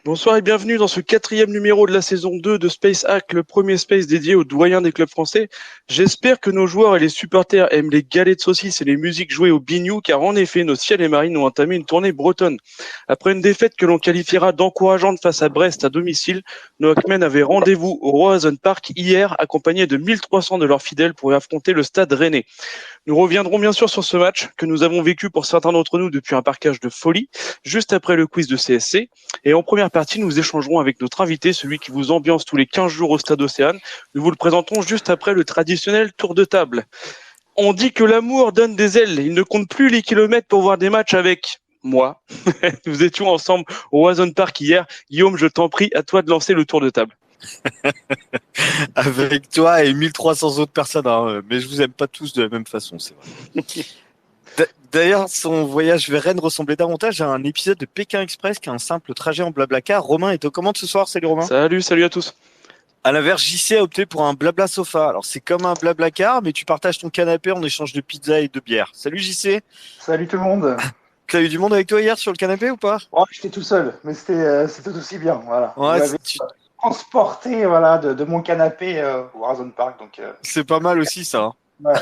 Bonsoir et bienvenue dans ce 4e numéro de la saison 2 de Space Hack, le premier space dédié aux doyens des clubs français. J'espère que nos joueurs et les supporters aiment les galets de saucisses et les musiques jouées au bignou, car en effet, nos ciels et marines ont entamé une tournée bretonne. Après une défaite que l'on qualifiera d'encourageante face à Brest à domicile, nos Hackmen avaient rendez-vous au Roazhon Park hier, accompagnés de 1300 de leurs fidèles pour affronter le Stade Rennais. Nous reviendrons bien sûr sur ce match que nous avons vécu pour certains d'entre nous depuis un parquage de folie, juste après le quiz de CSC. Et en première partie, nous échangerons avec notre invité, celui qui vous ambiance tous les 15 jours au Stade Océane. Nous vous le présentons juste après le traditionnel tour de table. On dit que l'amour donne des ailes. Il ne compte plus les kilomètres pour voir des matchs avec moi. Nous étions ensemble au Roazhon Park hier. Guillaume, je t'en prie, à toi de lancer le tour de table. Avec toi et 1300 autres personnes, hein, mais je vous aime pas tous de la même façon, c'est vrai. D'ailleurs, son voyage vers Rennes ressemblait davantage à un épisode de Pékin Express qu'à un simple trajet en blablacar. Romain est aux commandes ce soir, salut Romain. Salut à tous. À l'inverse, JC a opté pour un blabla sofa. Alors c'est comme un blablacar, mais tu partages ton canapé en échange de pizza et de bière. Salut JC. Salut tout le monde. T'as eu du monde avec toi hier sur le canapé ou pas? Oh, j'étais tout seul, mais c'était tout aussi bien. Voilà. Ouais, Transporté de mon canapé au Roazhon Park. Donc, c'est pas mal aussi ça. Hein. Ouais.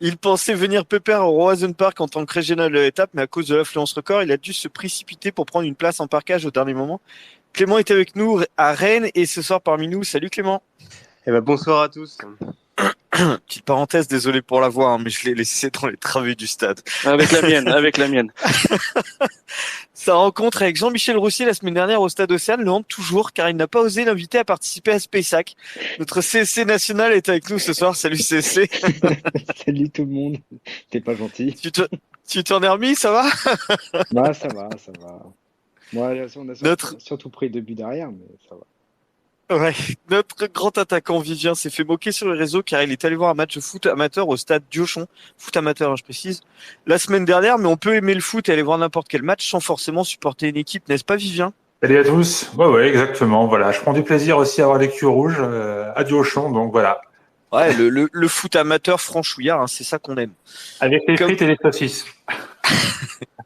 Il pensait venir pépère au Roazhon Park en tant que régional de l'étape, mais à cause de l'affluence record, il a dû se précipiter pour prendre une place en parkage au dernier moment. Clément est avec nous à Rennes et ce soir parmi nous. Salut Clément. Eh ben bonsoir à tous. Petite parenthèse, désolé pour la voix, hein, mais je l'ai laissé dans les travées du stade. Avec la mienne. Sa rencontre avec Jean-Michel Roussier la semaine dernière au Stade Océane le hante toujours car il n'a pas osé l'inviter à participer à Space Hack. Notre CSC national est avec nous ce soir. Salut CSC. Salut tout le monde. T'es pas gentil. Tu t'en es remis, ça va? Bah ça va. Moi, on a surtout pris 2 buts derrière, mais ça va. Ouais, notre grand attaquant Vivien s'est fait moquer sur les réseaux car il est allé voir un match de foot amateur au stade Diochon. Foot amateur, hein, je précise. La semaine dernière, mais on peut aimer le foot et aller voir n'importe quel match sans forcément supporter une équipe, n'est-ce pas Vivien? Salut à tous. Ouais, exactement. Voilà, je prends du plaisir aussi à voir les culs rouges à Diochon, donc voilà. Ouais, le foot amateur franchouillard, hein, c'est ça qu'on aime. Avec les frites et les saucisses.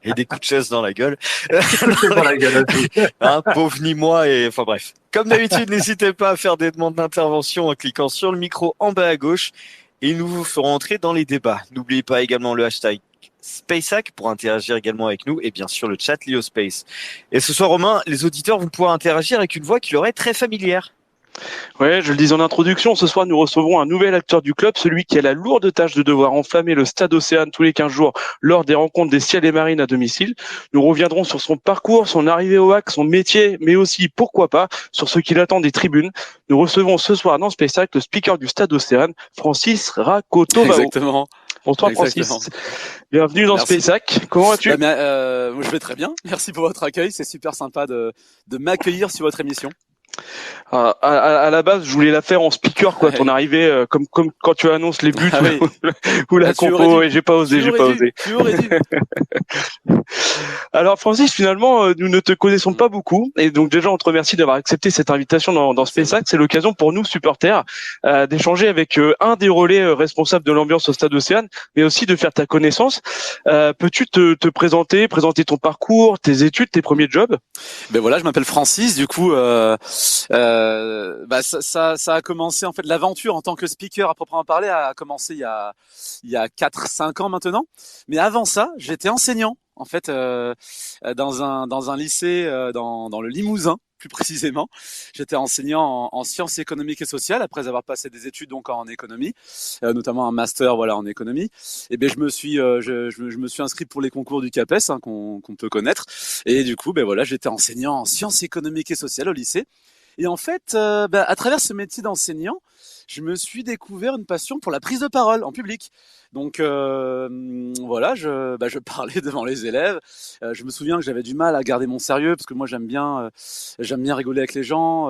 Et des coups de chaise dans la gueule. Dans la gueule aussi. Hein, pauvre ni moi et enfin bref. Comme d'habitude, n'hésitez pas à faire des demandes d'intervention en cliquant sur le micro en bas à gauche et nous vous ferons entrer dans les débats. N'oubliez pas également le hashtag SpaceHack pour interagir également avec nous et bien sûr le chat lié au Space. Et ce soir, Romain, les auditeurs vont pouvoir interagir avec une voix qui leur est très familière. Ouais, je le disais en introduction, ce soir nous recevrons un nouvel acteur du club, celui qui a la lourde tâche de devoir enflammer le Stade Océane tous les 15 jours lors des rencontres des ciels et marines à domicile. Nous reviendrons sur son parcours, son arrivée au HAC, son métier, mais aussi, pourquoi pas, sur ce qu'il attend des tribunes. Nous recevons ce soir dans Space Hack le speaker du Stade Océane, Francis Rakotovao. Exactement. Bonsoir Francis. Bienvenue dans Space Hack. Comment vas-tu? Je vais très bien. Merci pour votre accueil. C'est super sympa de m'accueillir sur votre émission. À la base, je voulais la faire en speaker, quoi. Ton arrivée, comme quand tu annonces les buts ou la compo, et j'ai pas osé. Tu aurais dû. Alors, Francis, finalement, nous ne te connaissons pas beaucoup, et donc déjà, on te remercie d'avoir accepté cette invitation dans Space Hack. C'est l'occasion pour nous, supporters, d'échanger avec un des relais responsables de l'ambiance au Stade Océane, mais aussi de faire ta connaissance. Peux-tu te présenter ton parcours, tes études, tes premiers jobs? Ben voilà, je m'appelle Francis. Du coup, ça a commencé en fait l'aventure en tant que speaker à proprement parler a commencé il y a 4-5 ans maintenant. Mais avant ça, j'étais enseignant en fait dans un lycée dans le Limousin. Plus précisément, j'étais enseignant en sciences économiques et sociales après avoir passé des études donc en économie, notamment un master en économie. Et ben je me suis inscrit pour les concours du CAPES qu'on peut connaître. Et du coup j'étais enseignant en sciences économiques et sociales au lycée. Et en fait, à travers ce métier d'enseignant, je me suis découvert une passion pour la prise de parole en public. Donc je parlais devant les élèves. Je me souviens que j'avais du mal à garder mon sérieux parce que moi j'aime bien rigoler avec les gens.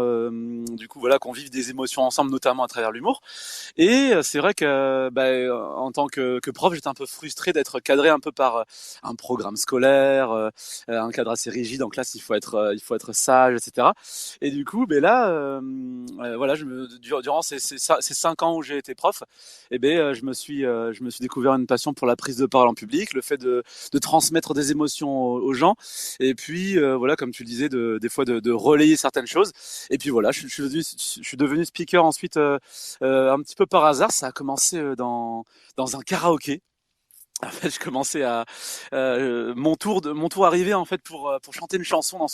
Du coup qu'on vive des émotions ensemble, notamment à travers l'humour. Et c'est vrai que en tant que prof, j'étais un peu frustré d'être cadré un peu par un programme scolaire, un cadre assez rigide en classe. Il faut être sage, etc. Et du coup, durant ces ces 5 ans où j'ai été prof, je me suis découvert une passion pour la prise de parole en public, le fait de transmettre des émotions aux gens, et puis voilà, comme tu le disais, des fois de relayer certaines choses. Et puis voilà, je suis devenu speaker ensuite un petit peu par hasard. Ça a commencé dans un karaoké. En fait, je commençais à mon tour arrivait en fait pour chanter une chanson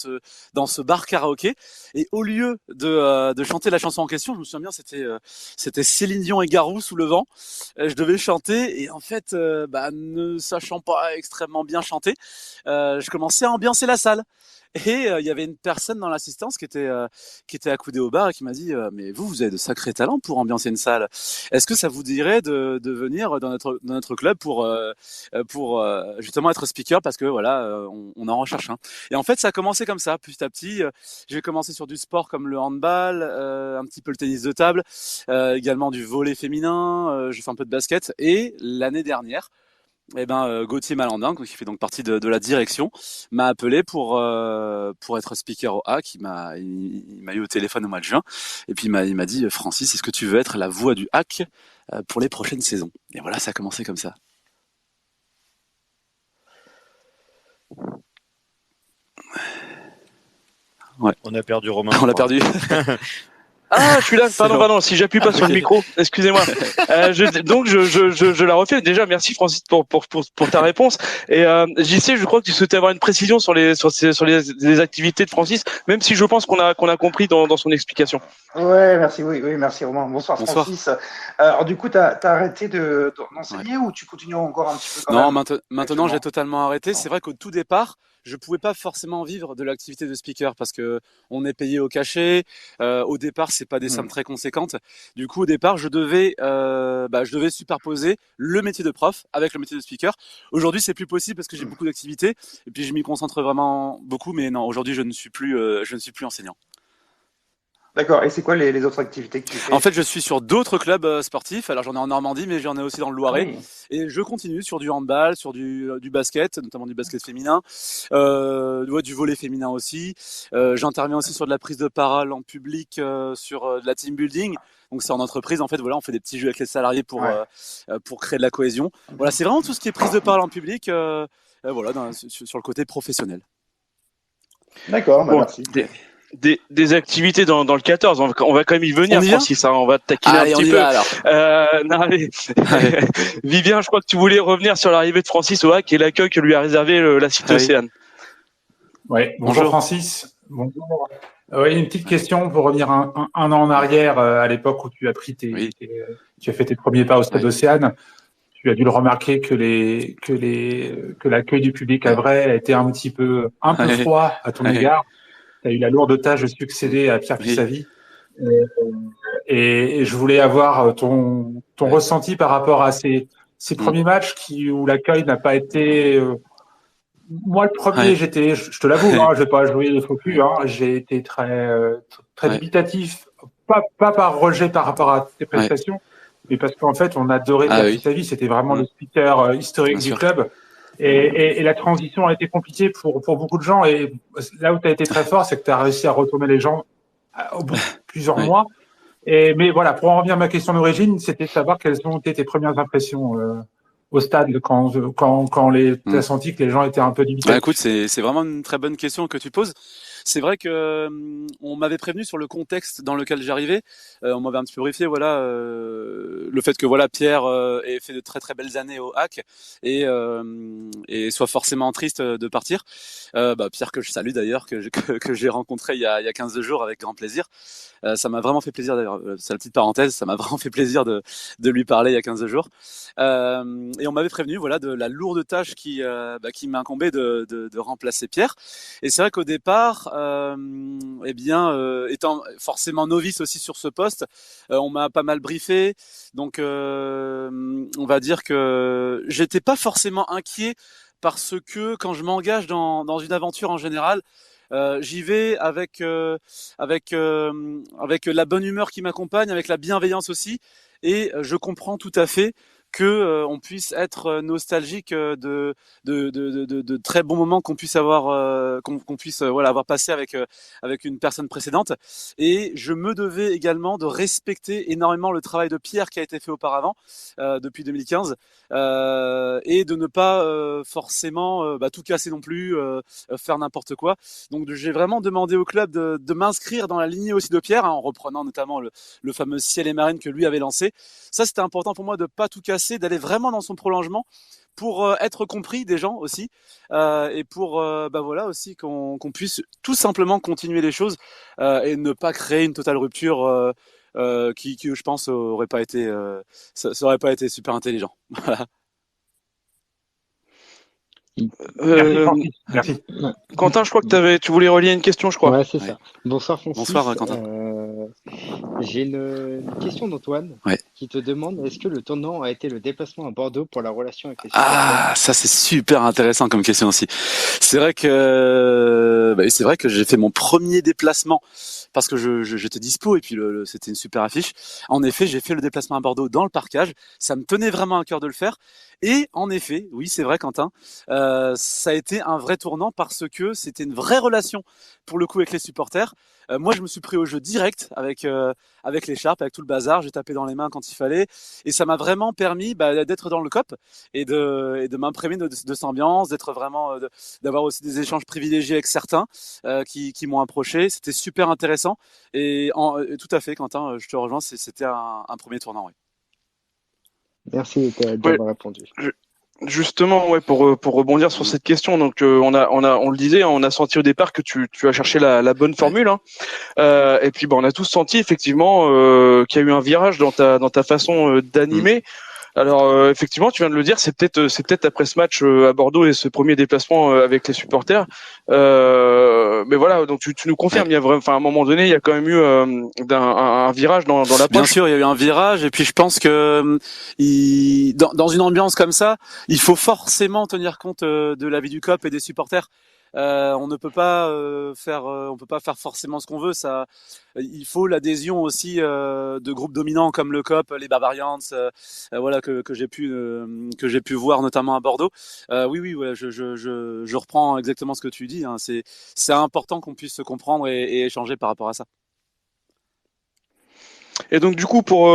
dans ce bar karaoké, et au lieu de chanter la chanson en question, je me souviens bien, c'était Céline Dion et Garou sous le vent. Je devais chanter, et en fait ne sachant pas extrêmement bien chanter, je commençais à ambiancer la salle. Et il y avait une personne dans l'assistance qui était accoudée au bar et qui m'a dit mais vous avez de sacrés talents pour ambiancer une salle. Est-ce que ça vous dirait de venir dans notre club pour justement être speaker, parce que voilà, on en recherche un. Et en fait, ça a commencé comme ça, petit à petit. J'ai commencé sur du sport comme le handball, un petit peu le tennis de table, également du volley féminin. J'ai fait un peu de basket, et l'année dernière, Gauthier Malandin, qui fait donc partie de la direction, m'a appelé pour être speaker au HAC. Il m'a eu au téléphone au mois de juin, et puis il m'a dit Francis, est-ce que tu veux être la voix du HAC pour les prochaines saisons? Et voilà, ça a commencé comme ça. Ouais. On a perdu Romain. On l'a perdu. Ah, je suis là. Pardon. Si j'appuie pas sur le micro, excusez-moi. Donc je la refais. Déjà, merci Francis pour ta réponse. Et JC, je crois que tu souhaitais avoir une précision sur les activités de Francis, même si je pense qu'on a compris dans son explication. Ouais, merci. Oui, merci Romain. Bonsoir. Francis. Alors du coup, t'as arrêté d'enseigner, ou tu continues encore un petit peu quand Non, même maintenant j'ai totalement arrêté. C'est vrai qu'au tout départ, je pouvais pas forcément vivre de l'activité de speaker, parce que on est payé au cachet. Au départ, c'est pas des sommes très conséquentes. Du coup, au départ, je devais superposer le métier de prof avec le métier de speaker. Aujourd'hui, c'est plus possible parce que j'ai beaucoup d'activités, et puis je m'y concentre vraiment beaucoup. Mais non, aujourd'hui, je ne suis plus enseignant. D'accord. Et c'est quoi les autres activités que tu fais? En fait, je suis sur d'autres clubs sportifs. Alors, j'en ai en Normandie, mais j'en ai aussi dans le Loiret. Oui. Et je continue sur du handball, sur du basket, notamment du basket féminin, du volley féminin aussi. J'interviens aussi sur de la prise de parole en public, sur de la team building. Donc, c'est en entreprise. En fait, voilà, on fait des petits jeux avec les salariés pour créer de la cohésion. Voilà, c'est vraiment tout ce qui est prise de parole en public, sur le côté professionnel. D'accord, merci. Des activités dans le 14, on va quand même y venir, Francis, on va te taquiner un petit peu. Allez. Vivien, je crois que tu voulais revenir sur l'arrivée de Francis au HAC et l'accueil que lui a réservé la Cité Océane. Oui, bonjour Francis. Bonjour. Oui, une petite question pour revenir un an en arrière, à l'époque où tu as tu as fait tes premiers pas au Stade Océane. Tu as dû le remarquer que l'accueil du public à Vray a été un peu froid à ton égard. Tu as eu la lourde tâche de succéder à Pierre Pissavi. Et je voulais avoir ton ressenti par rapport à ces premiers matchs où l'accueil n'a pas été... moi, le premier, je te l'avoue, je vais pas jouer le faux cul, j'ai été très dubitatif, pas par rejet par rapport à tes prestations, mais parce qu'en fait, on adorait Pierre Pissavi, c'était vraiment le speaker historique du club. Et la transition a été compliquée pour beaucoup de gens. Et là où tu as été très fort, c'est que tu as réussi à retourner les gens au bout de plusieurs mois. Mais voilà, pour en revenir à ma question d'origine, c'était de savoir quelles ont été tes premières impressions au stade quand tu as senti que les gens étaient un peu dubitatifs. Écoute, c'est vraiment une très bonne question que tu poses. C'est vrai que on m'avait prévenu sur le contexte dans lequel j'arrivais. On m'avait un petit peu briefé, le fait que Pierre ait fait de très très belles années au HAC et soit forcément triste de partir. Pierre, que je salue d'ailleurs, que j'ai rencontré il y a 15 jours avec grand plaisir. Ça m'a vraiment fait plaisir d'ailleurs. C'est la petite parenthèse, ça m'a vraiment fait plaisir de lui parler il y a 15 jours. Et on m'avait prévenu de la lourde tâche qui m'incombait de remplacer Pierre. Et c'est vrai qu'au départ, étant forcément novice aussi sur ce poste, on m'a pas mal briefé. Donc on va dire que j'étais pas forcément inquiet, parce que quand je m'engage dans une aventure en général, j'y vais avec la bonne humeur qui m'accompagne, avec la bienveillance aussi, et je comprends tout à fait que on puisse être nostalgique de très bons moments qu'on puisse avoir qu'on puisse voilà avoir passé avec une personne précédente. Et je me devais également de respecter énormément le travail de Pierre qui a été fait auparavant depuis 2015 et de ne pas forcément tout casser non plus, faire n'importe quoi. Donc j'ai vraiment demandé au club de m'inscrire dans la lignée aussi de Pierre, en reprenant notamment le fameux Ciel et Marine que lui avait lancé. Ça, c'était important pour moi de pas tout casser, d'aller vraiment dans son prolongement pour être compris des gens aussi et pour voilà aussi qu'on puisse tout simplement continuer les choses et ne pas créer une totale rupture qui je pense aurait pas été ça aurait pas été super intelligent. Voilà. Merci. Quentin, je crois que tu voulais relier une question, je crois. Ouais, c'est ça. Bonsoir Francis. Bonsoir Quentin. J'ai une question d'Antoine qui te demande est-ce que le tournant a été le déplacement à Bordeaux pour la relation avec les supporters ? Ah, ça c'est super intéressant comme question aussi. C'est vrai que j'ai fait mon premier déplacement parce que j'étais dispo et puis c'était une super affiche. En effet, j'ai fait le déplacement à Bordeaux dans le parkage. Ça me tenait vraiment à cœur de le faire. Et en effet, oui, c'est vrai Quentin, ça a été un vrai tournant parce que c'était une vraie relation pour le coup avec les supporters. Moi, je me suis pris au jeu direct avec l'écharpe, avec tout le bazar. J'ai tapé dans les mains quand il fallait, et ça m'a vraiment permis d'être dans le COP et de m'imprégner de cette ambiance, d'être vraiment, d'avoir aussi des échanges privilégiés avec certains qui m'ont approché. C'était super intéressant et tout à fait, Quentin, je te rejoins. C'était un premier tournant, oui. Merci d'avoir répondu. Justement, pour rebondir sur cette question, donc on le disait, on a senti au départ que tu as cherché la bonne formule, hein. Et puis on a tous senti effectivement qu'il y a eu un virage dans ta façon d'animer. Alors effectivement, tu viens de le dire, c'est peut-être après ce match à Bordeaux et ce premier déplacement avec les supporters. Mais voilà, donc tu nous confirmes, il y a vraiment, à un moment donné, il y a quand même eu un virage dans l'approche. Bien sûr, il y a eu un virage, et puis je pense que dans une ambiance comme ça, il faut forcément tenir compte de l'avis du COP et des supporters. On ne peut pas faire forcément ce qu'on veut. Ça, il faut l'adhésion aussi de groupes dominants comme le COP, les Barbarians, voilà que j'ai pu voir notamment à Bordeaux. Oui, ouais, je reprends exactement ce que tu dis, hein. C'est important qu'on puisse se comprendre et échanger par rapport à ça. Et donc du coup, pour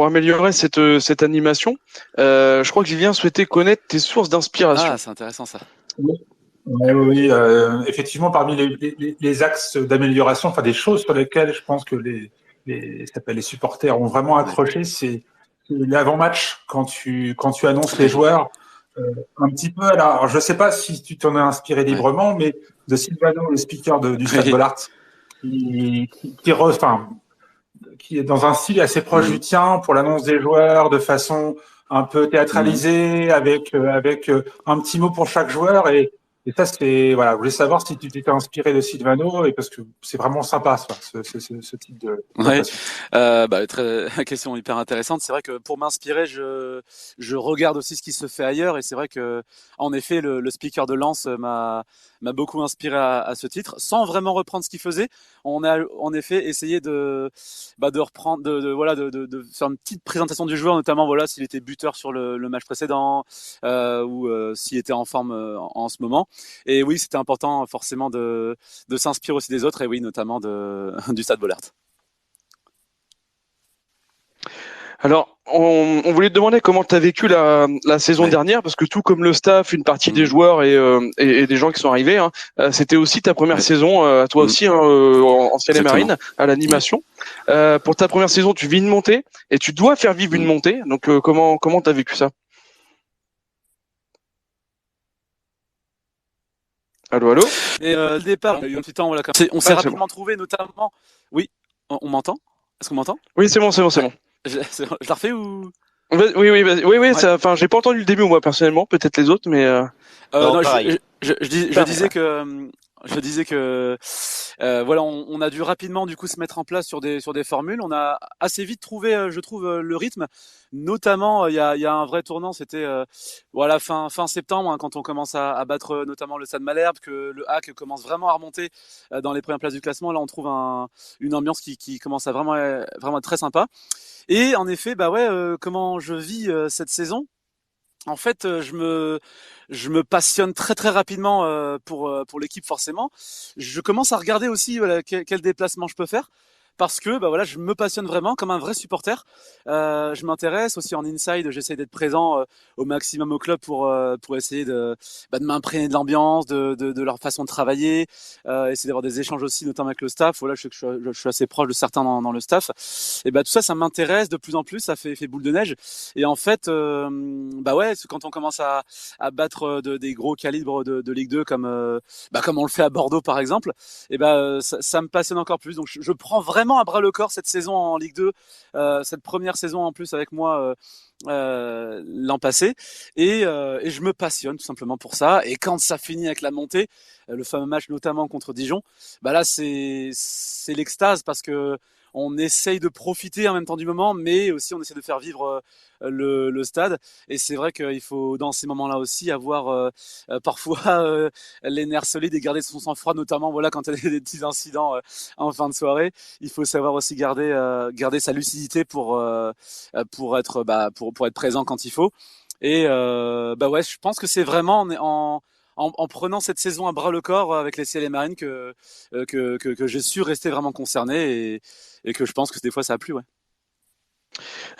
améliorer cette animation, je crois que Julien souhaitait connaître tes sources d'inspiration. Ah, c'est intéressant ça. Oui, effectivement, parmi les axes d'amélioration, enfin des choses sur lesquelles je pense que les supporters ont vraiment accroché, c'est l'avant-match quand tu annonces les joueurs. Un petit peu, alors je sais pas si tu t'en as inspiré librement, mais de Silvano, le speaker du Stade Bollaert, qui est dans un style assez proche du tien pour l'annonce des joueurs, de façon un peu théâtralisée, avec un petit mot pour chaque joueur. Et ça, c'est, voilà, je voulais savoir si tu t'étais inspiré de Silvano, et parce que c'est vraiment sympa, ce type de. Question hyper intéressante. C'est vrai que pour m'inspirer, je regarde aussi ce qui se fait ailleurs, et c'est vrai que, en effet, le speaker de Lens m'a beaucoup inspiré à ce titre, sans vraiment reprendre ce qu'il faisait. On a, en effet, essayé de reprendre, de faire une petite présentation du joueur, notamment, voilà, s'il était buteur sur le match précédent, ou s'il était en forme en ce moment. Et oui, c'était important forcément de s'inspirer aussi des autres, et oui, notamment du Stade Bollaert. Alors, on voulait te demander comment tu as vécu la saison dernière, parce que tout comme le staff, une partie des joueurs et des gens qui sont arrivés, hein, c'était aussi ta première saison, à toi aussi, hein, en Ciel et Marine, à l'animation. Pour ta première saison, tu vis une montée et tu dois faire vivre une montée. Donc, comment tu as vécu ça ? Allô ? Et le départ, on a eu un petit temps, voilà, on s'est rapidement trouvé, notamment. Oui, on m'entend ? Est-ce qu'on m'entend ? Oui, c'est bon. Je la refais ou ? Oui, ça, enfin, j'ai pas entendu le début, moi, personnellement, peut-être les autres, mais. Non, je disais que voilà, on a dû rapidement du coup se mettre en place sur des formules. On a assez vite trouvé, je trouve, le rythme. Notamment, il y a un vrai tournant, c'était voilà fin septembre, hein, quand on commence à battre notamment le Stade Malherbe, que le Hack commence vraiment à remonter dans les premières places du classement. Là, on trouve une ambiance qui commence à vraiment être très sympa. Et en effet, bah ouais, comment je vis cette saison. En fait, je me passionne très très rapidement pour l'équipe forcément. Je commence à regarder aussi voilà, quel déplacement je peux faire. Parce que bah voilà, je me passionne vraiment comme un vrai supporter. Je m'intéresse aussi en inside, j'essaie d'être présent au maximum au club pour essayer de m'imprégner de l'ambiance, de leur façon de travailler, essayer d'avoir des échanges aussi, notamment avec le staff. Voilà, je suis assez proche de certains dans le staff. Et bah tout ça, ça m'intéresse de plus en plus. Ça fait boule de neige. Et en fait, bah ouais, quand on commence à battre des gros calibres de Ligue 2 comme on le fait à Bordeaux par exemple, et ça me passionne encore plus. Donc je prends vraiment à bras le corps cette saison en Ligue 2, cette première saison en plus avec moi l'an passé, et je me passionne tout simplement pour ça. Et quand ça finit avec la montée, le fameux match notamment contre Dijon, bah là c'est l'extase parce que on essaye de profiter en même temps du moment, mais aussi on essaie de faire vivre le stade. Et c'est vrai qu'il faut dans ces moments-là aussi avoir parfois les nerfs solides et garder son sang-froid, notamment voilà quand il y a des petits incidents en fin de soirée. Il faut savoir aussi garder sa lucidité pour être présent quand il faut. Et ouais, je pense que c'est vraiment en prenant cette saison à bras le corps avec les Ciel et Marines que j'ai su rester vraiment concerné et que je pense que des fois ça a plu, ouais.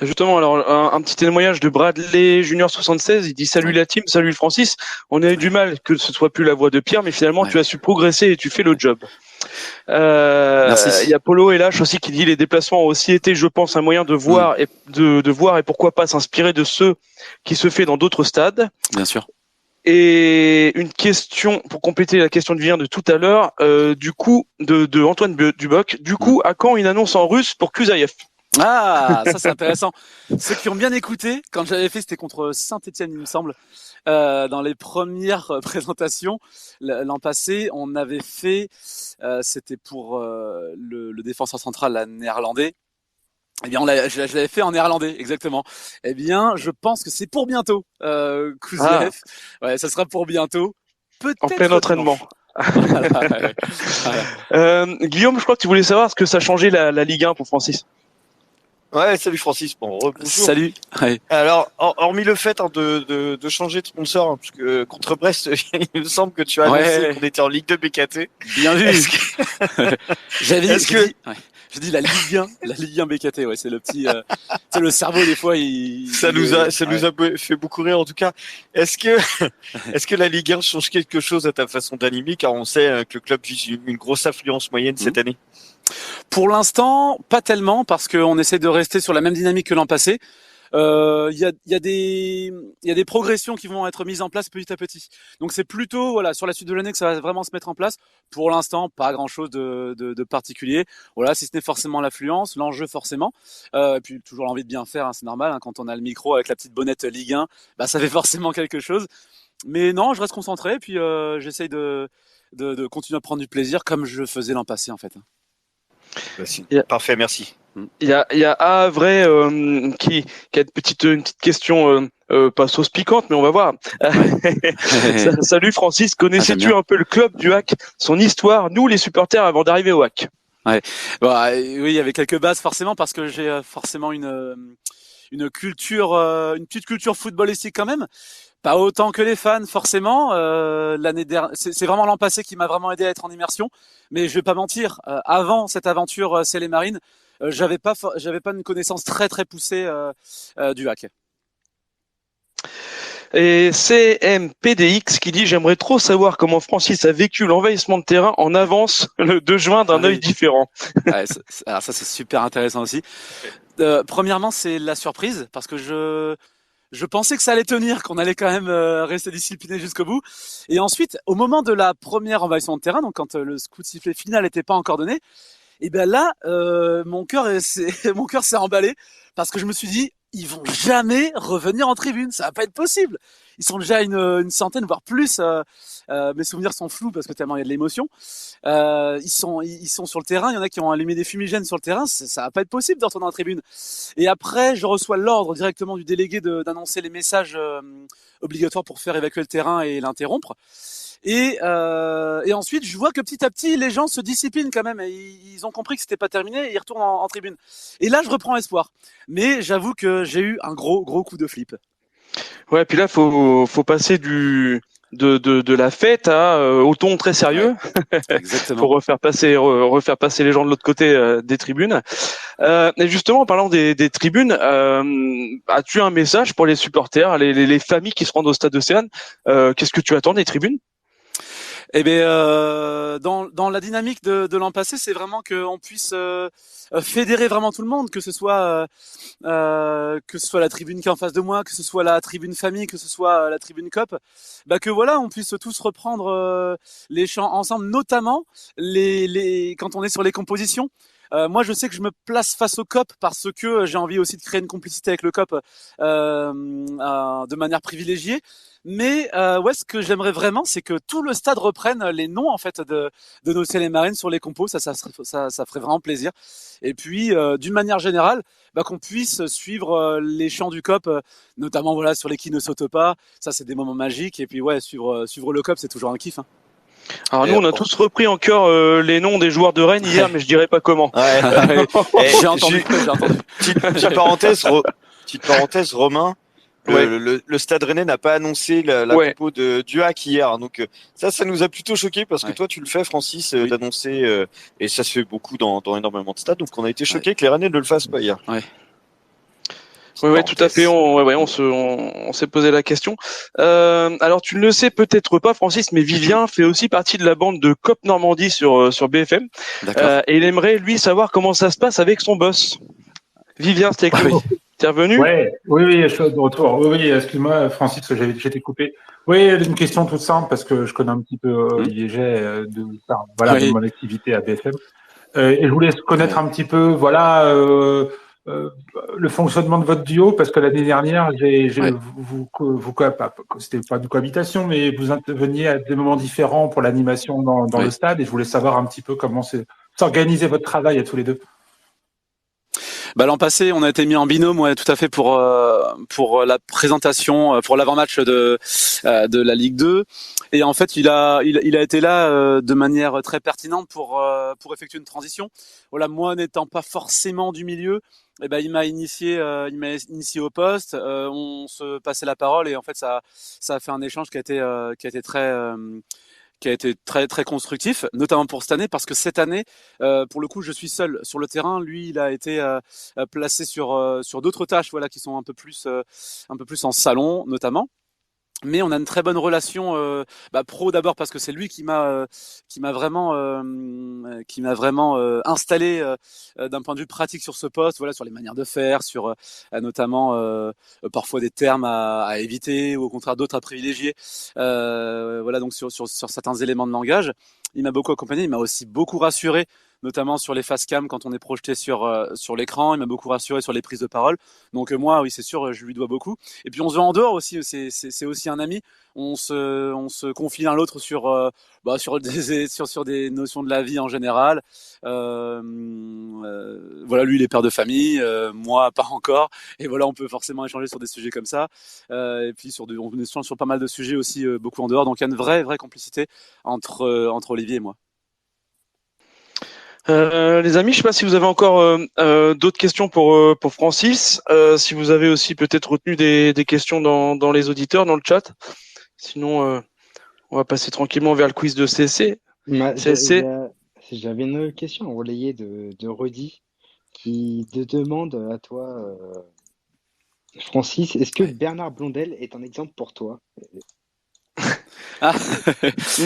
Justement, alors un petit témoignage de Bradley Junior 76, il dit salut la team, salut Francis. On a eu du mal que ce soit plus la voix de Pierre, mais finalement tu as su progresser et tu fais le job. Il y a Polo et Lâche aussi qui dit les déplacements ont aussi été, je pense, un moyen de voir et de voir et pourquoi pas s'inspirer de ceux qui se fait dans d'autres stades. Bien sûr. Et une question pour compléter la question de Vivien de tout à l'heure, du coup de Antoine Duboc. Du coup, à quand une annonce en russe pour Kuzaïev? Ah, ça c'est intéressant. Ceux qui ont bien écouté, quand j'avais fait, c'était contre Saint-Etienne, il me semble, dans les premières présentations l'an passé, on avait fait, c'était pour le défenseur central néerlandais. Eh bien, je l'avais fait en néerlandais, exactement. Eh bien, je pense que c'est pour bientôt, Kuziev. Ouais, ça sera pour bientôt. Peut-être en plein entraînement. Guillaume, je crois que tu voulais savoir ce que ça changeait la Ligue 1 pour Francis. Ouais, salut Francis. Bon, bonjour. Salut. Ouais. Alors, hormis le fait de changer de sponsor, hein, parce que contre Brest, il me semble que tu as annoncé qu'on était en Ligue 2 BKT. Bien vu. J'ai dit la Ligue 1 BKT, ouais, c'est le petit, c'est le cerveau des fois, ça nous a fait beaucoup rire en tout cas. Est-ce que la Ligue 1 change quelque chose à ta façon d'animer, car on sait que le club vise une grosse affluence moyenne cette année? Pour l'instant, pas tellement, parce qu'on essaie de rester sur la même dynamique que l'an passé. Il y a des progressions qui vont être mises en place petit à petit. Donc c'est plutôt voilà sur la suite de l'année que ça va vraiment se mettre en place. Pour l'instant, pas grand chose de particulier. Voilà, si ce n'est forcément l'affluence, l'enjeu forcément. Et puis toujours l'envie de bien faire, hein, c'est normal. Hein, quand on a le micro avec la petite bonnette Ligue 1, bah ça fait forcément quelque chose. Mais non, je reste concentré. Puis j'essaye de continuer à prendre du plaisir comme je faisais l'an passé en fait. Parfait, merci. Il y a vrai qui a une petite question pas sauce piquante, mais on va voir. Salut Francis, connaissais-tu un peu le club du Hack, son histoire, nous les supporters avant d'arriver au Hack? Ouais, oui, il y avait quelques bases forcément parce que j'ai forcément une culture, une petite culture footballistique quand même. Pas autant que les fans forcément. L'année dernière, c'est vraiment l'an passé qui m'a vraiment aidé à être en immersion. Mais je vais pas mentir, avant cette aventure Ciel et Marines, j'avais pas une connaissance très très poussée du Hack. Et CMPDX qui dit j'aimerais trop savoir comment Francis a vécu l'envahissement de terrain en avance le 2 juin d'un œil différent. Ouais, alors ça c'est super intéressant aussi. Premièrement, c'est la surprise parce que je pensais que ça allait tenir, qu'on allait quand même rester discipliné jusqu'au bout. Et ensuite, au moment de la première envahissement de terrain, donc quand le coup de sifflet final n'était pas encore donné, et ben là, mon cœur s'est emballé parce que je me suis dit, ils vont jamais revenir en tribune. Ça va pas être possible. Ils sont déjà une centaine, voire plus. Mes souvenirs sont flous parce que tellement il y a de l'émotion. Ils sont sur le terrain. Il y en a qui ont allumé des fumigènes sur le terrain. Ça va pas être possible de retourner en tribune. Et après, je reçois l'ordre directement du délégué d'annoncer les messages obligatoires pour faire évacuer le terrain et l'interrompre. Et ensuite, je vois que petit à petit, les gens se disciplinent quand même. Et ils ont compris que c'était pas terminé et ils retournent en tribune. Et là, je reprends espoir. Mais j'avoue que j'ai eu un gros coup de flip. Ouais, puis là, faut passer de la fête au ton très sérieux. Exactement. Pour refaire passer les gens de l'autre côté des tribunes. Et justement, en parlant des tribunes, as-tu un message pour les supporters, les familles qui se rendent au stade Océane? Qu'est-ce que tu attends des tribunes? Eh bien, dans la dynamique de l'an passé, c'est vraiment qu'on puisse fédérer vraiment tout le monde, que ce soit la tribune qui est en face de moi, que ce soit la tribune famille, que ce soit la tribune COP, que voilà, on puisse tous reprendre les chants ensemble, notamment quand on est sur les compositions. Moi, je sais que je me place face au COP parce que j'ai envie aussi de créer une complicité avec le COP de manière privilégiée. Mais ce que j'aimerais vraiment, c'est que tout le stade reprenne les noms en fait de nos ciels et marines sur les compos. Ça ferait vraiment plaisir. Et puis, d'une manière générale, qu'on puisse suivre les chants du COP, notamment voilà sur les qui ne sautent pas. Ça, c'est des moments magiques. Et puis suivre le COP, c'est toujours un kiff. Hein. Alors nous, on a tous repris en chœur les noms des joueurs de Rennes hier, mais je dirais pas comment. Ouais. J'ai entendu. Petite parenthèse, Romain. Le Stade Rennais n'a pas annoncé la compo du hack hier, donc ça nous a plutôt choqué parce que toi tu le fais, Francis, d'annoncer et ça se fait beaucoup dans énormément de stades, donc on a été choqué que les Rennais ne le fassent pas hier. Oui, tout à fait. On s'est posé la question. Alors, tu ne le sais peut-être pas, Francis, mais Vivien fait aussi partie de la bande de COP Normandie sur BFM. Et il aimerait, lui, savoir comment ça se passe avec son boss. Vivien, c'était avec lui. T'es revenu? Oui, je suis de retour. Oui, excuse-moi, Francis, j'étais coupé. Oui, une question toute simple, parce que je connais un petit peu Olivier Jay de mon activité à BFM. Et je voulais connaître un petit peu, le fonctionnement de votre duo, parce que l'année dernière, c'était pas de cohabitation, mais vous interveniez à des moments différents pour l'animation dans le stade, et je voulais savoir un petit peu comment s'organiser votre travail à tous les deux. L'an passé, on a été mis en binôme, tout à fait pour la présentation, pour l'avant-match de la Ligue 2. Et en fait, il a été là de manière très pertinente pour effectuer une transition. Voilà, moi n'étant pas forcément du milieu, il m'a initié au poste. On se passait la parole et en fait ça a fait un échange qui a été très très constructif, notamment pour cette année, parce que cette année, pour le coup, je suis seul sur le terrain. Lui, il a été placé sur d'autres tâches, qui sont un peu plus en salon, notamment. Mais on a une très bonne relation pro d'abord parce que c'est lui qui m'a vraiment installé d'un point de vue pratique sur ce poste, sur les manières de faire, sur notamment parfois des termes à éviter ou au contraire d'autres à privilégier. Donc sur certains éléments de langage, il m'a beaucoup accompagné, il m'a aussi beaucoup rassuré, notamment sur les face cam quand on est projeté sur l'écran. Il m'a beaucoup rassuré sur les prises de parole. Donc moi, oui, c'est sûr, je lui dois beaucoup. Et puis on se voit en dehors aussi. C'est aussi un ami. On se confie l'un l'autre sur des notions de la vie en général. Lui, il est père de famille, moi pas encore. Et on peut forcément échanger sur des sujets comme ça. Et puis on échange sur pas mal de sujets aussi, beaucoup en dehors. Donc il y a une vraie complicité entre Olivier et moi. Les amis, je sais pas si vous avez encore d'autres questions pour Francis. Si vous avez aussi peut-être retenu des questions dans les auditeurs, dans le chat. Sinon, on va passer tranquillement vers le quiz de CC. J'avais une question relayée de Rudy qui te demande à toi, Francis, est-ce que Bernard Blondel est un exemple pour toi? Oui.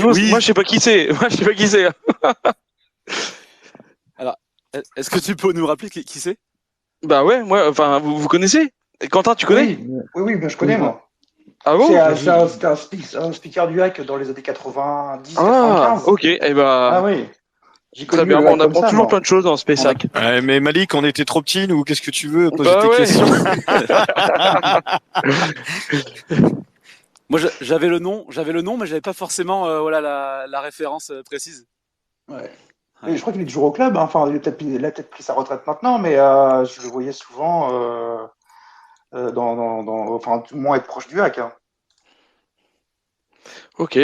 Moi, je sais pas qui c'est. Alors, est-ce que tu peux nous rappeler qui c'est? Vous connaissez? Quentin, tu connais? Oui, je connais, moi. Ah bon? C'était un speaker du hack dans les années 90, 95. Ah, ok. Ah oui. Très bien, on apprend toujours plein de choses dans Space Hack. Mais Malik, on était trop petits, nous, qu'est-ce que tu veux poser tes questions? Moi, j'avais le nom, mais j'avais pas forcément la référence précise. Ouais. Et je crois qu'il est toujours au club, hein. Enfin, il a peut-être pris sa retraite maintenant, mais je le voyais souvent enfin, tout le moins être proche du hack. Hein. Ok,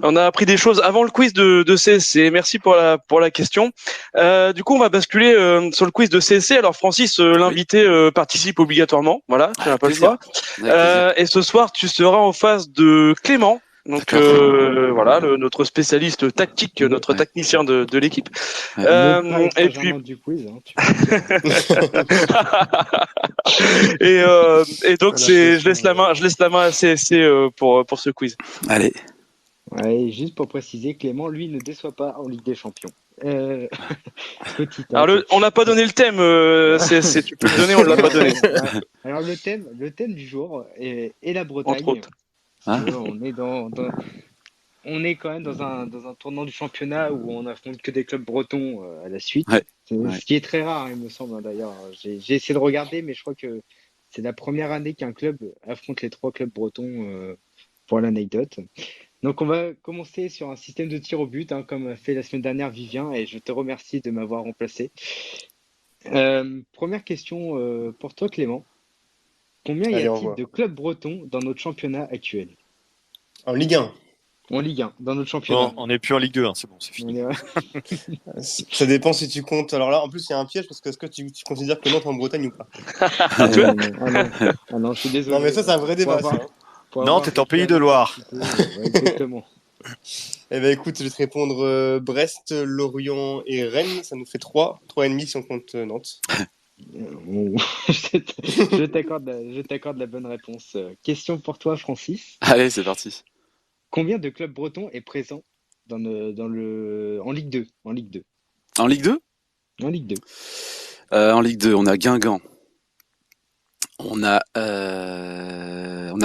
on a appris des choses avant le quiz de CSC. Merci pour la question. Du coup, on va basculer sur le quiz de CSC. Alors, Francis, l'invité participe obligatoirement. Voilà, tu n'as pas le choix. Et ce soir, tu seras en face de Clément. Donc voilà, notre spécialiste tactique, notre tachnicien de l'équipe. Et puis du quiz, hein, et donc je laisse la main à CSC pour ce quiz. Allez. Ouais, juste pour préciser, Clément, lui, ne déçoit pas en Ligue des Champions. Alors on n'a pas donné le thème, tu peux le donner, on l'a pas donné. Alors le thème du jour est la Bretagne. Entre autres. On est quand même dans un tournant du championnat où on affronte que des clubs bretons à la suite. Ce qui est très rare, il me semble, hein, d'ailleurs. J'ai essayé de regarder, mais je crois que c'est la première année qu'un club affronte les 3 clubs bretons, pour l'anecdote. Donc on va commencer sur un système de tir au but, hein, comme a fait la semaine dernière Vivien, et je te remercie de m'avoir remplacé. Première question pour toi, Clément. Combien y a-t-il de clubs bretons dans notre championnat actuel? En Ligue 1. En Ligue 1, dans notre championnat. Non, on n'est plus en Ligue 2, hein, c'est bon, c'est fini. Ça dépend si tu comptes. Alors là, en plus, il y a un piège parce que est-ce que tu considères que Nantes est en Bretagne ou pas? Non, je suis désolé. Non, mais ça, c'est un vrai débat. Nantes est en Pays de Loire. Exactement. Eh ben écoute, je vais te répondre Brest, Lorient et Rennes. Ça nous fait 3,5 si on compte Nantes. Je t'accorde la bonne réponse. Question pour toi, Francis. Allez, c'est parti. Combien de clubs bretons est présent en Ligue 2? En Ligue 2 En Ligue 2 En Ligue 2, on a Guingamp. On a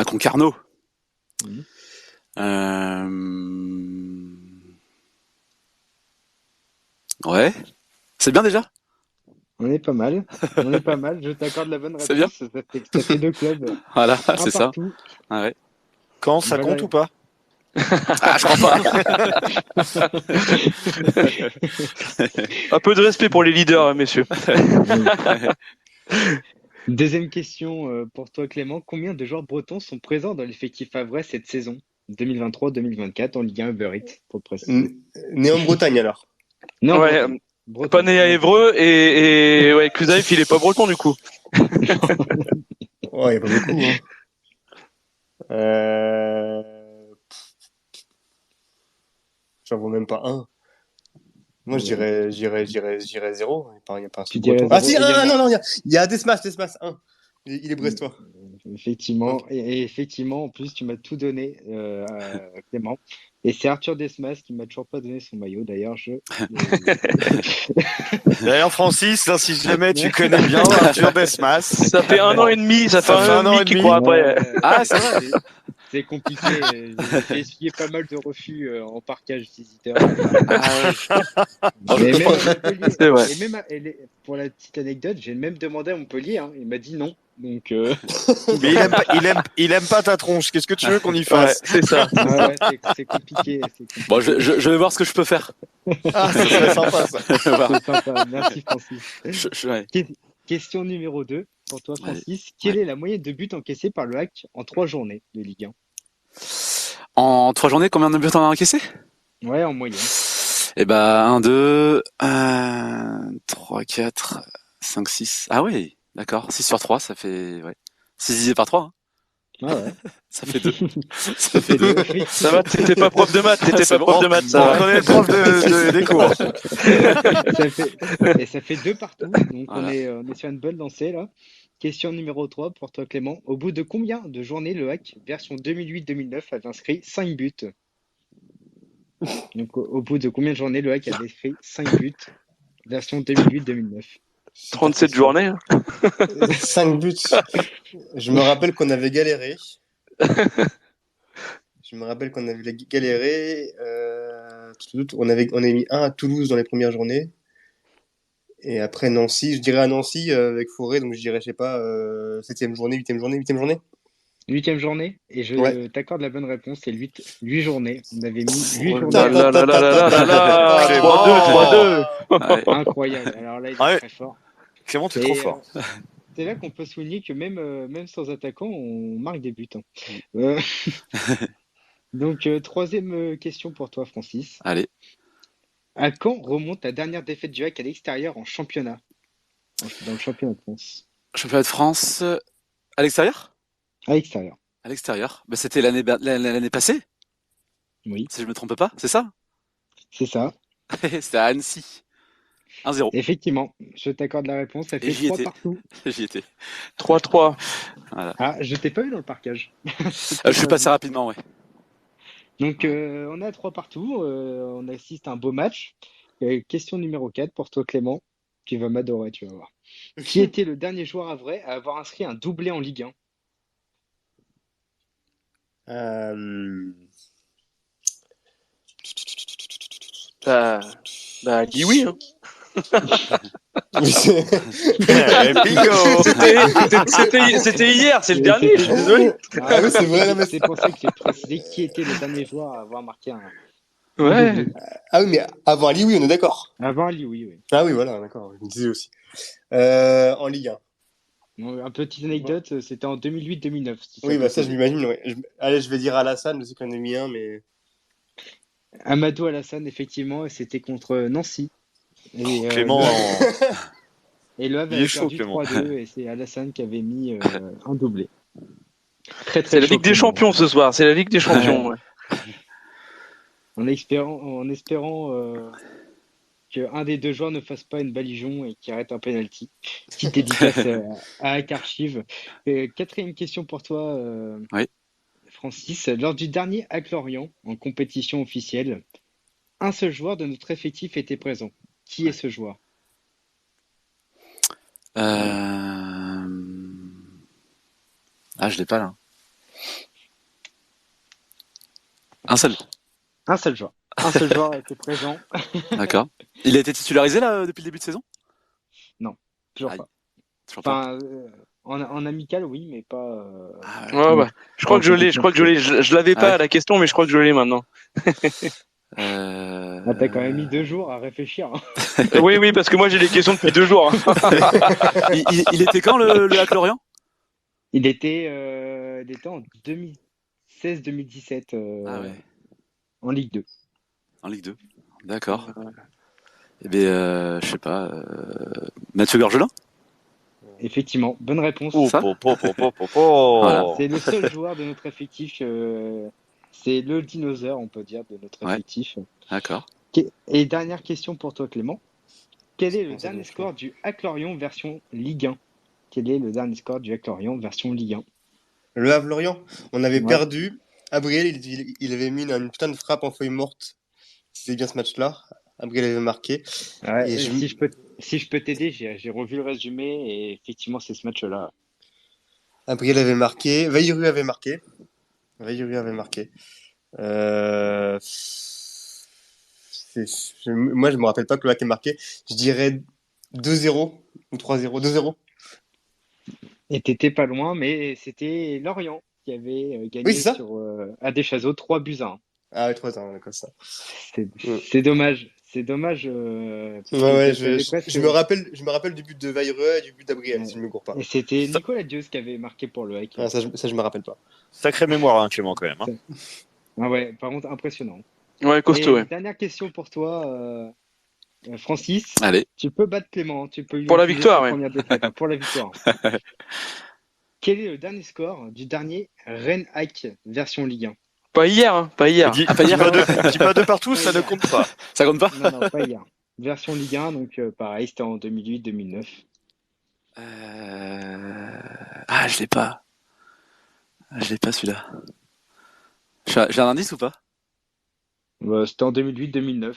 Concarneau. Ouais. C'est bien déjà? On est pas mal. Je t'accorde la bonne réponse. C'est bien. Ça fait 2 clubs. Voilà, c'est ça. Ah ouais. Quand ça compte ou pas? Je crois pas. Un peu de respect pour les leaders, messieurs. Deuxième question pour toi, Clément. Combien de joueurs bretons sont présents dans l'effectif havrais cette saison 2023-2024 en Ligue 1 Uber Eats, pour préciser? Né en Bretagne alors? Non, ouais, pas né à Évreux et ouais, Kuzaïf, il est pas breton du coup. Ouais, il y a pas beaucoup. J'en vois même pas un. Moi, je dirais 0. Il n'y a pas un seul breton. Ah si, non, il y a Desmas, 1. Il est brestois. Effectivement, et effectivement, en plus, tu m'as tout donné, Clément. Et c'est Arthur Desmas qui m'a toujours pas donné son maillot. D'ailleurs, D'ailleurs, Francis, là, si jamais tu connais bien Arthur Desmas. Ça fait 1 an et demi, ça fait un an et demi qu'il croit après. Ah, ça va. C'est compliqué. J'ai essuyé pas mal de refus en parquage visiteur. Mais même à Montpellier, pour la petite anecdote, j'ai même demandé à Montpellier. Hein, il m'a dit non. Donc, Mais il aime pas ta tronche. Qu'est-ce que tu veux qu'on y fasse? C'est ça. C'est compliqué. Bon, je vais voir ce que je peux faire. Ah, c'est très sympa ça. C'est sympa. Merci, Francis. Ouais. Question numéro 2 pour toi, Francis. Quelle est la moyenne de buts encaissés par le Hack en 3 journées de Ligue 1? En 3 journées, combien de buts on a encaissé? Ouais, en moyenne. 1, 2, 3, 4, 5, 6. Ah oui, d'accord. 6 sur 3, ça fait 6 divisé par 3. Hein. Ah ouais. Ça fait 2. Ça fait 2. Ça va, t'étais pas prof de maths, ça on va. est le prof des cours. Ça fait 2 partout. Donc voilà. on est sur une bonne lancée là. Question numéro 3 pour toi, Clément. Au bout de combien de journées le Hack, version 2008-2009, a inscrit 5 buts? Donc, au bout de combien de journées le Hack a inscrit 5 buts, version 2008-2009? 37 journées. Hein. 5 buts. Je me rappelle qu'on avait galéré. On a mis 1 à Toulouse dans les premières journées. Et après Nancy, je dirais à Nancy avec Forêt, donc je dirais, je sais pas, 7e journée, 8e journée, 8e journée. 8e journée, et je t'accorde la bonne réponse, c'est 8 journées. On avait mis 8 journées. 3-2. Incroyable. Alors là, il est très fort. Clément, t'es trop fort. C'est là qu'on peut souligner que même sans attaquant, on marque des buts. Donc, troisième question pour toi, Francis. Allez. À quand remonte la dernière défaite du HAC à l'extérieur en championnat? Dans le championnat de France. Championnat de France à l'extérieur? À l'extérieur. À l'extérieur. Bah, c'était l'année passée. Oui. Si je me trompe pas, c'est ça? C'est ça. C'était à Annecy. 1-0. Effectivement, je t'accorde la réponse. Ça fait 3 partout. J'y étais. 3-3. Voilà. Ah, je t'ai pas eu dans le parquage. Je suis passé rapidement, ouais. Donc, on est à 3 partout. On assiste à un beau match. Question numéro 4 pour toi, Clément. Tu vas m'adorer, tu vas voir. Qui était le dernier joueur à avoir inscrit un doublé en Ligue 1? Dis oui. Hein. Bingo. C'était hier, c'est le dernier, je suis désolé. Ah oui, c'est vrai. C'est pour ça que j'ai précisé qui était le dernier joueur à avoir marqué un. Ouais. Ah oui, mais avant Ali, oui, on est d'accord. Avant Ali, oui. Ah oui, voilà, d'accord. Je me disais aussi. En Ligue 1. Un petite anecdote, c'était en 2008-2009. Oui, bah ça, je m'imagine. Ouais. Allez, je vais dire Alassane, je sais qu'on a mis un, mais. Amadou Alassane, effectivement, c'était contre Nancy. Et, Clément. Et le Havre avait perdu 3-2 et c'est Alassane qui avait mis un doublé. Très, c'est la Ligue des Champions ce soir, c'est la Ligue des Champions. Ouais. En espérant qu'un des deux joueurs ne fasse pas une baligeon et qu'il arrête un penalty. Petite dédicace à Hack Archive. Quatrième question pour toi, oui. Francis. Lors du dernier Hack Lorient en compétition officielle, un seul joueur de notre effectif était présent. Qui est ce joueur? Ah, je l'ai pas là. Un seul joueur. Un seul joueur était présent. D'accord. Il a été titularisé là depuis le début de saison? Non, toujours pas. Enfin, en amical, oui, mais pas. Je crois que je l'ai. Je l'avais pas à la question, mais je crois que je l'ai maintenant. T'as quand même mis 2 jours à réfléchir. Hein. Oui, parce que moi j'ai les questions depuis 2 jours. il était quand le Hack Lorient? Il était en 2016-2017 en Ligue 2. En Ligue 2, d'accord. Eh bien, je sais pas. Mathieu Gorgelin? Effectivement, bonne réponse. Voilà. C'est le seul joueur de notre effectif. C'est le dinosaure, on peut dire, de notre effectif. D'accord. Et dernière question pour toi, Clément. Quel est le dernier score du Hack Lorient version Ligue 1? Quel est le dernier score du Hack Lorient version Ligue 1? Le Havre Lorient, on avait perdu. Abriel, il avait mis une putain de frappe en feuille morte. C'était bien ce match-là. Abriel avait marqué. Ouais, et si je peux t'aider, j'ai revu le résumé et effectivement, c'est ce match-là. Abriel avait marqué. Veilluru avait marqué. Moi, je me rappelle pas que le Hack ait marqué. Je dirais 2-0 ou 3-0. 2-0. Et t'étais pas loin, mais c'était Lorient qui avait gagné à Deschazos 3-1. Ah oui, 3-1, d'accord, ça. C'est dommage. C'est dommage. Je me rappelle du but de Veilleret et du but d'Abriel, si je ne me cours pas. Et c'était Nicolas Dieuze qui avait marqué pour le Hack. Ah, ça, je me rappelle pas. Sacrée mémoire, hein, Clément, quand même. Hein. Ah ouais, par contre, impressionnant. Ouais, costaud, ouais. Dernière question pour toi, Francis. Allez. Tu peux battre Clément. Pour la victoire, ouais. Pour la victoire. Quel est le dernier score du dernier Rennes Hack version Ligue 1? Pas hier, hein. Pas hier. Dis pas 2 partout, ça ne compte pas. Ça compte pas? Non, pas hier. Version Ligue 1, donc pareil, c'était en 2008-2009. Je l'ai pas. Je l'ai pas celui-là. J'ai un indice ou pas? C'était en 2008-2009.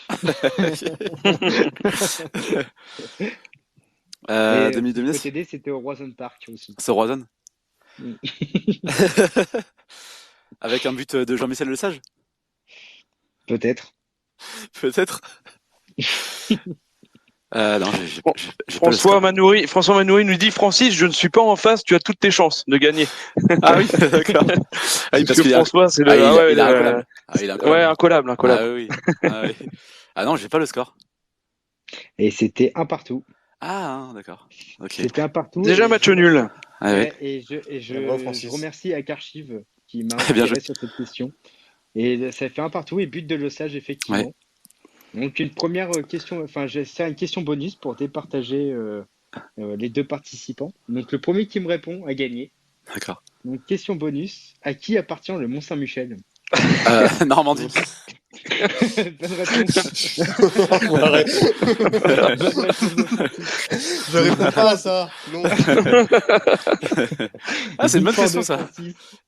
2009. TD, c'était au Roison Park aussi. C'est au Roison. Avec un but de Jean-Michel Lesage? Peut-être. Peut-être. Non, j'ai François Manoury nous dit Francis, je ne suis pas en face, tu as toutes tes chances de gagner. Ah oui, d'accord. Ah oui, parce que François, c'est le. il est incollable. Il est incollable. Incollable. Ah oui. Ah non, j'ai pas le score. Et c'était 1-1. Ah, d'accord. Ok. C'était 1-1. Déjà match nul. Et je remercie Akarchiv qui m'a inspiré sur cette question. Et ça fait 1-1 et but de Lesage, effectivement. Ouais. Donc une première question, c'est une question bonus pour départager les deux participants. Donc le premier qui me répond a gagné. D'accord. Donc question bonus, à qui appartient le Mont Saint-Michel? Normandie. Bonne réponse. Je réponds pas à ça. Non. Ah, c'est une bonne question, ça.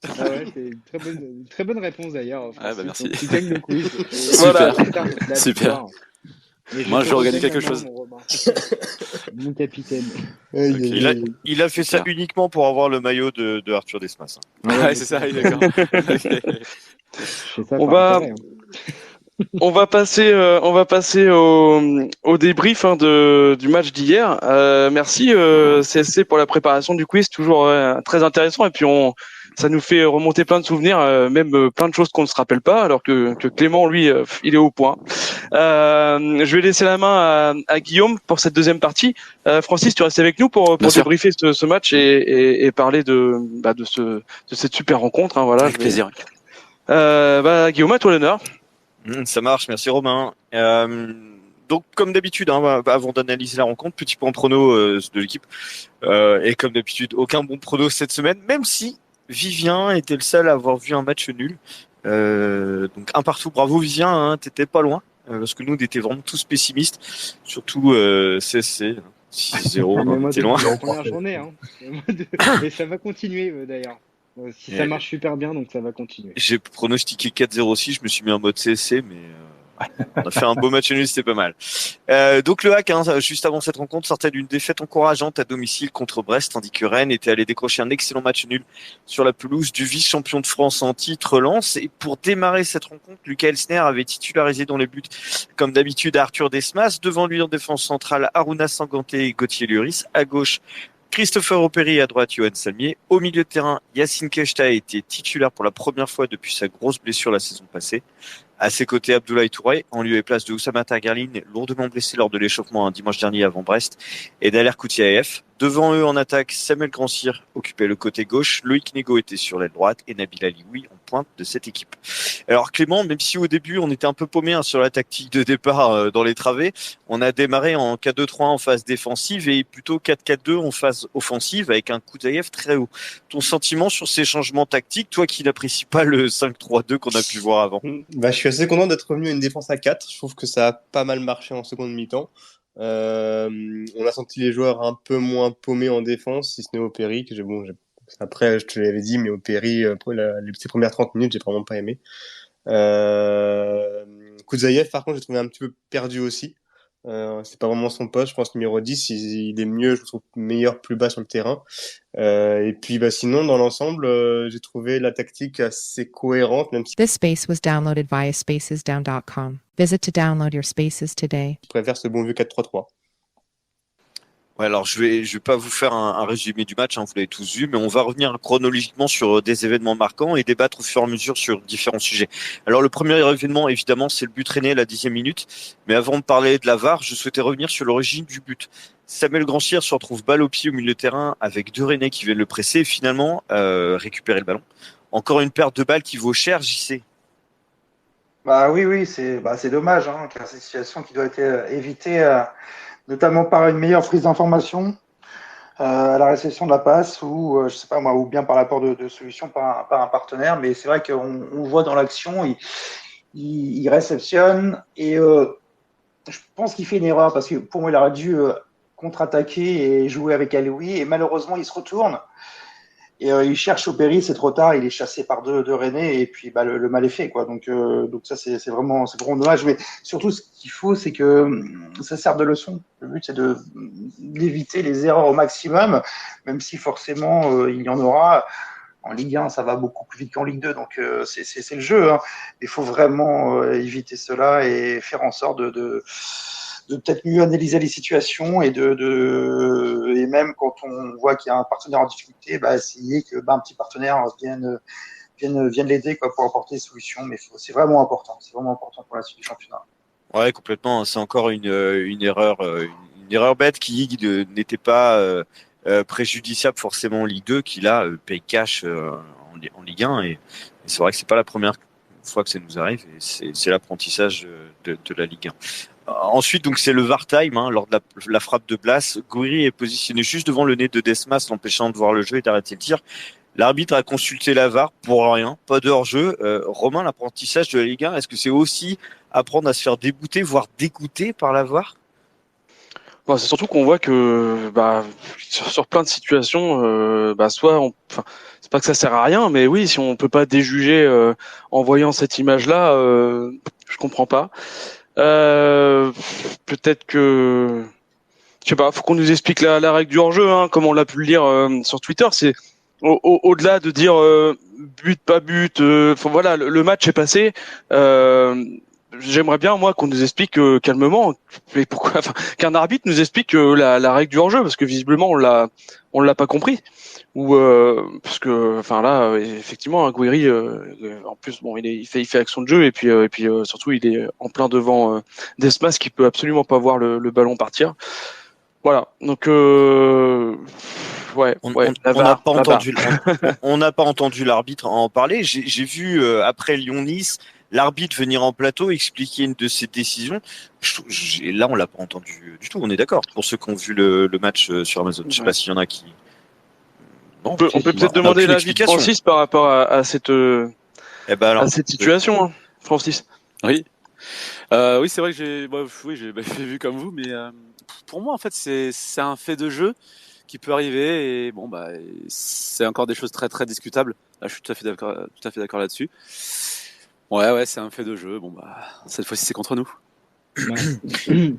Ah ouais, c'est une très bonne réponse d'ailleurs. Ah bah merci. Donc, tu gagnes le quiz. Super. Voilà. Super. Moi, je regagner quelque chose. Mon capitaine. Il a fait ça uniquement pour avoir le maillot de Arthur Desmas. Ouais, c'est ça, d'accord. On va passer au débrief du match d'hier. Merci CSC pour la préparation du quiz, toujours très intéressant. Et puis ça nous fait remonter plein de souvenirs, même plein de choses qu'on ne se rappelle pas, alors que Clément, lui, il est au point. Je vais laisser la main à Guillaume pour cette deuxième partie. Francis, tu restes avec nous pour débriefer ce match et parler de cette super rencontre. Hein, voilà. Avec plaisir. Guillaume, à toi l'honneur. Ça marche, merci Romain. Donc comme d'habitude, avant d'analyser la rencontre, petit point prono de l'équipe. Et comme d'habitude, aucun bon prono cette semaine, même si Vivien était le seul à avoir vu un match nul. Donc 1-1, bravo Vivien, hein, t'étais pas loin. Parce que nous, on était vraiment tous pessimistes. Surtout CSC, 6-0, t'es loin. C'est la première journée. Hein. Et ça va continuer d'ailleurs. Si ça marche super bien, donc ça va continuer. J'ai pronostiqué 4-0 aussi, je me suis mis en mode CSC, mais on a fait un beau match nul, c'était pas mal. Donc le Hack, juste avant cette rencontre, sortait d'une défaite encourageante à domicile contre Brest, tandis que Rennes était allé décrocher un excellent match nul sur la pelouse du vice-champion de France en titre Lens. Et pour démarrer cette rencontre, Lucas Elsner avait titularisé dans les buts, comme d'habitude, Arthur Desmas. Devant lui en défense centrale, Aruna Sanganté et Gauthier Lloris. À gauche, Christopher Opéry, à droite, Yoann Salmier. Au milieu de terrain, Yacine Keshta a été titulaire pour la première fois depuis sa grosse blessure la saison passée. À ses côtés, Abdoulaye Touré, en lieu et place de Oussama Tagarline, lourdement blessé lors de l'échauffement un dimanche dernier avant Brest, et Daler Koutiaev. Devant eux, en attaque, Samuel Grand-Cyr occupait le côté gauche, Loïc Nego était sur l'aile droite, et Nabil Alioui en pointe de cette équipe. Alors Clément, même si au début on était un peu paumé sur la tactique de départ dans les travées, on a démarré en 4-2-3 en phase défensive et plutôt 4-4-2 en phase offensive avec un Koutiaev très haut. Ton sentiment sur ces changements tactiques, toi qui n'apprécies pas le 5-3-2 qu'on a pu voir avant? Je suis assez content d'être revenu à une défense à 4. Je trouve que ça a pas mal marché en seconde mi-temps. On a senti les joueurs un peu moins paumés en défense, si ce n'est Opéry, que après, je te l'avais dit, mais Opéry, ses premières 30 minutes, j'ai vraiment pas aimé. Koutsaïev, par contre, j'ai trouvé un petit peu perdu aussi. C'est pas vraiment son poste. Je pense que numéro 10, il est mieux, je trouve meilleur plus bas sur le terrain. Et puis, sinon, dans l'ensemble, j'ai trouvé la tactique assez cohérente, même si This space was downloaded via spacesdown.com. Visit to download your spaces today. je préfère ce bon vieux 4-3-3. Ouais, alors je vais pas vous faire un résumé du match, vous l'avez tous vu, mais on va revenir chronologiquement sur des événements marquants et débattre au fur et à mesure sur différents sujets. Alors le premier événement, évidemment, c'est le but Rennais à la 10e minute, mais avant de parler de la VAR, je souhaitais revenir sur l'origine du but. Samuel Grand-Cyr se retrouve balle au pied au milieu de terrain avec deux Rennais qui viennent le presser et finalement récupérer le ballon. Encore une perte de balle qui vaut cher, JC. Oui, c'est dommage, car c'est une situation qui doit être évitée, notamment par une meilleure prise d'information à la réception de la passe ou je sais pas moi, ou bien par l'apport de solutions par un partenaire. Mais c'est vrai qu'on voit dans l'action, il réceptionne et je pense qu'il fait une erreur parce que pour moi il aurait dû contre-attaquer et jouer avec Alioui et malheureusement il se retourne. Et il cherche Opéry, c'est trop tard, il est chassé par deux Rennais et puis le mal est fait quoi. Donc ça c'est vraiment dommage. Mais surtout ce qu'il faut c'est que ça sert de leçon. Le but c'est d'éviter les erreurs au maximum, même si forcément il y en aura. En Ligue 1, ça va beaucoup plus vite qu'en Ligue 2, donc c'est le jeu. Hein. Il faut vraiment éviter cela et faire en sorte de peut-être mieux analyser les situations et et même quand on voit qu'il y a un partenaire en difficulté, essayer que un petit partenaire vienne l'aider pour apporter des solutions. Mais c'est vraiment important. C'est vraiment important pour la suite du championnat. Ouais, complètement. C'est encore une erreur bête qui n'était pas préjudiciable forcément en Ligue 2, qui là paye cash en Ligue 1. Et c'est vrai que c'est pas la première fois que ça nous arrive. Et c'est l'apprentissage de la Ligue 1. Ensuite, donc c'est le VAR time, lors de la frappe de Blas. Gouiri est positionné juste devant le nez de Desmas, l'empêchant de voir le jeu et d'arrêter le tir. L'arbitre a consulté la VAR pour rien, pas de hors-jeu. Romain, l'apprentissage de la Ligue 1, est-ce que c'est aussi apprendre à se faire débouter, voire dégoûter par la VAR? C'est surtout qu'on voit que sur plein de situations, c'est pas que ça sert à rien, mais oui, si on peut pas déjuger en voyant cette image-là, je comprends pas. Peut-être que je sais pas, faut qu'on nous explique la règle du hors-jeu, comme on l'a pu le lire sur Twitter. C'est au-delà de dire but pas but. Voilà, le match est passé. J'aimerais bien moi qu'on nous explique calmement, mais pourquoi, qu'un arbitre nous explique la règle du hors-jeu, parce que visiblement on l'a pas compris. Ou parce que là effectivement Gouiri en plus il fait action de jeu et puis surtout il est en plein devant Desmas qui peut absolument pas voir le ballon partir. Voilà. Donc on n'a pas entendu l'arbitre en parler. J'ai vu après Lyon-Nice l'arbitre venir en plateau expliquer une de ses décisions. Là on l'a pas entendu du tout. On est d'accord pour ceux qui ont vu le match sur Amazon. Je sais pas s'il y en a qui on peut peut-être demander l'avis de Francis par rapport à cette situation, Francis. Oui. Oui, c'est vrai que j'ai vu comme vous, mais pour moi, en fait, c'est un fait de jeu qui peut arriver et c'est encore des choses très très discutables. Là, je suis tout à fait d'accord là-dessus. Ouais, c'est un fait de jeu. Cette fois-ci, c'est contre nous.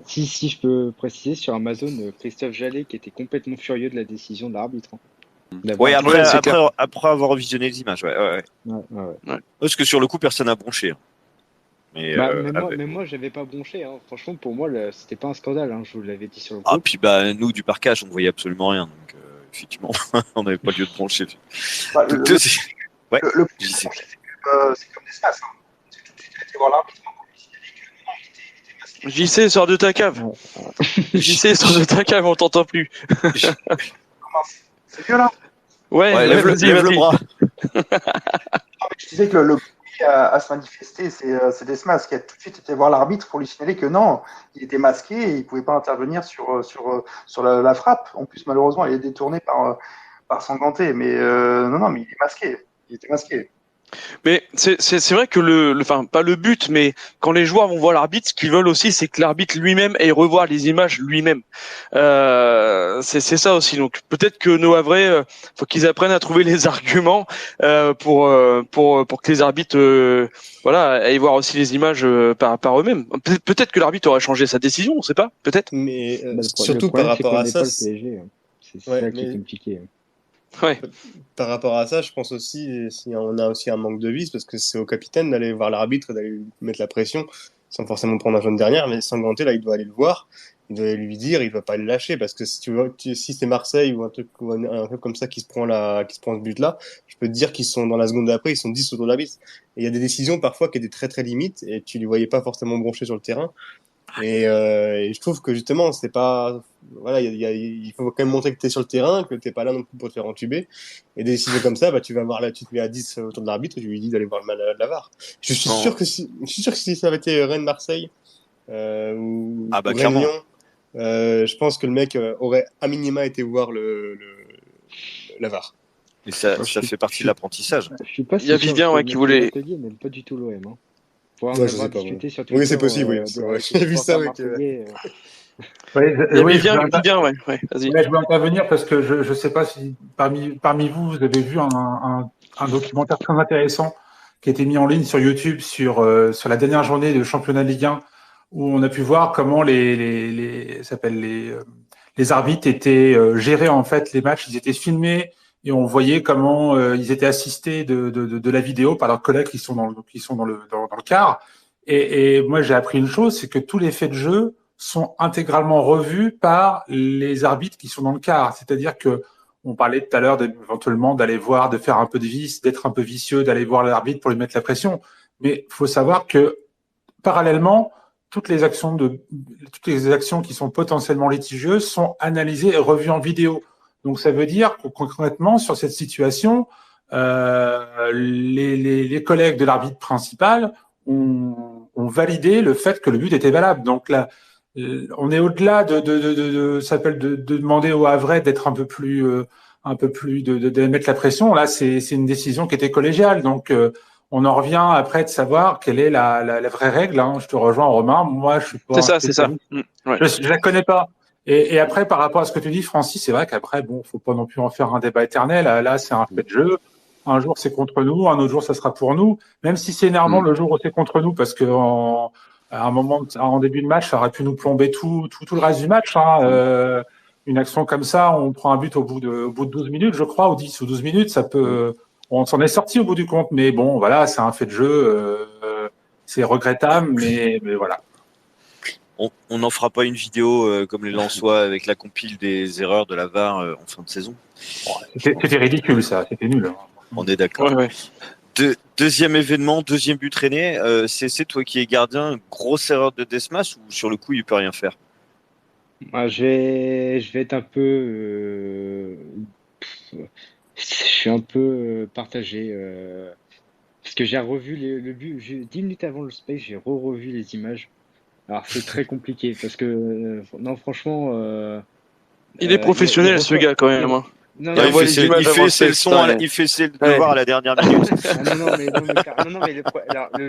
Si je peux préciser, sur Amazon, Christophe Jallet qui était complètement furieux de la décision de l'arbitre. Ouais, après avoir visionné les images, ouais. Parce que sur le coup, personne n'a bronché. Mais moi, j'avais pas bronché. Franchement, pour moi, c'était pas un scandale. Je vous l'avais dit sur le coup. Ah, puis nous, du parquage, on ne voyait absolument rien. Donc, effectivement, on n'avait pas lieu de broncher. Le problème, c'est comme des stats. C'est tout de suite été voir l'arbitre. JC, sors de ta cave. JC, sors de ta cave, on t'entend plus. C'est mieux là? Ouais, lève le bras. Je disais que le premier à se manifester, c'est Desmas qui a tout de suite été voir l'arbitre pour lui signaler que non, il était masqué et il pouvait pas intervenir sur la frappe. En plus, malheureusement, il est détourné par Sanganté. Mais non, mais il est masqué. Il était masqué. Mais c'est vrai que pas le but, mais quand les joueurs vont voir l'arbitre, ce qu'ils veulent aussi, c'est que l'arbitre lui-même aille revoir les images lui-même. C'est ça aussi. Donc peut-être que nos Havrais, faut qu'ils apprennent à trouver les arguments pour que les arbitres aillent voir aussi les images par eux-mêmes. Peut-être que l'arbitre aurait changé sa décision, on sait pas. Peut-être. Mais surtout par rapport à ça, c'est ça qui est compliqué. Ouais. Par rapport à ça, je pense aussi, on a aussi un manque de vis, parce que c'est au capitaine d'aller voir l'arbitre, d'aller lui mettre la pression, sans forcément prendre un jaune dernière, mais Sanganté, là, il doit aller le voir, il doit lui dire, il doit pas le lâcher, parce que si c'est Marseille ou un truc comme ça qui se prend ce but-là, je peux te dire qu'ils sont dans la seconde d'après, ils sont 10 autour de l'arbitre. Et il y a des décisions parfois qui étaient très très limites, et tu les voyais pas forcément broncher sur le terrain. Et je trouve que justement, c'est pas, il faut quand même montrer que t'es sur le terrain, que t'es pas là non plus pour te faire entuber. Et des décisions comme ça, tu te mets à 10 autour de l'arbitre et tu lui dis d'aller voir la VAR. Je suis sûr que si ça avait été Rennes-Marseille, ou clairement. Lyon, je pense que le mec aurait à minima été voir la VAR. Et ça fait partie de l'apprentissage. Il y a Vivien qui voulait. Il n'aime pas du tout l'OM. Je sais pas. Oui, c'est possible, oui. J'ai vu ça avec. Vivien, vas-y. Je voulais intervenir parce que je sais pas si parmi vous avez vu un documentaire très intéressant qui a été mis en ligne sur YouTube sur la dernière journée de championnat de Ligue 1 où on a pu voir comment les arbitres étaient gérés en fait les matchs, ils étaient filmés et on voyait comment ils étaient assistés de la vidéo par leurs collègues qui sont dans le car. Et moi, j'ai appris une chose, c'est que tous les faits de jeu sont intégralement revus par les arbitres qui sont dans le car. C'est-à-dire que on parlait tout à l'heure éventuellement d'aller voir, de faire un peu de vice, d'être un peu vicieux, d'aller voir l'arbitre pour lui mettre la pression. Mais il faut savoir que parallèlement, toutes les actions qui sont potentiellement litigieuses sont analysées et revues en vidéo. Donc ça veut dire que concrètement sur cette situation, les collègues de l'arbitre principal ont validé le fait que le but était valable. Donc là, on est au-delà ça s'appelle de demander au Havrais d'être un peu plus de mettre la pression. Là, c'est une décision qui était collégiale. Donc on en revient après de savoir quelle est la vraie règle. Hein. Je te rejoins, Romain. Moi, je suis pas. C'est ça. Ouais. Je la connais pas. Et après, par rapport à ce que tu dis, Francis, c'est vrai qu'après, bon, faut pas non plus en faire un débat éternel. Là, c'est un fait de jeu. Un jour, c'est contre nous. Un autre jour, ça sera pour nous. Même si c'est énervant le jour où c'est contre nous, parce que à un moment, en début de match, ça aurait pu nous plomber tout le reste du match. Hein. Une action comme ça, on prend un but au bout de 12 minutes, je crois, ou 10 ou 12 minutes, ça peut. On s'en est sorti au bout du compte, mais bon, voilà, c'est un fait de jeu. C'est regrettable, mais voilà. On n'en fera pas une vidéo comme les Lensois avec la compile des erreurs de la VAR en fin de saison. C'était ridicule, ça. C'était nul. Hein. On est d'accord. Ouais. Deuxième événement, deuxième but René. C'est toi qui es gardien. Grosse erreur de Desmas ou sur le coup il peut rien faire? Je vais être un peu. Je suis un peu partagé. Parce que j'ai revu le but. 10 minutes avant le space, j'ai revu les images. Alors c'est très compliqué parce que non franchement il est professionnel ce gars quand même. Hein. Non, il fait ses devoirs à la dernière minute. Non, mais le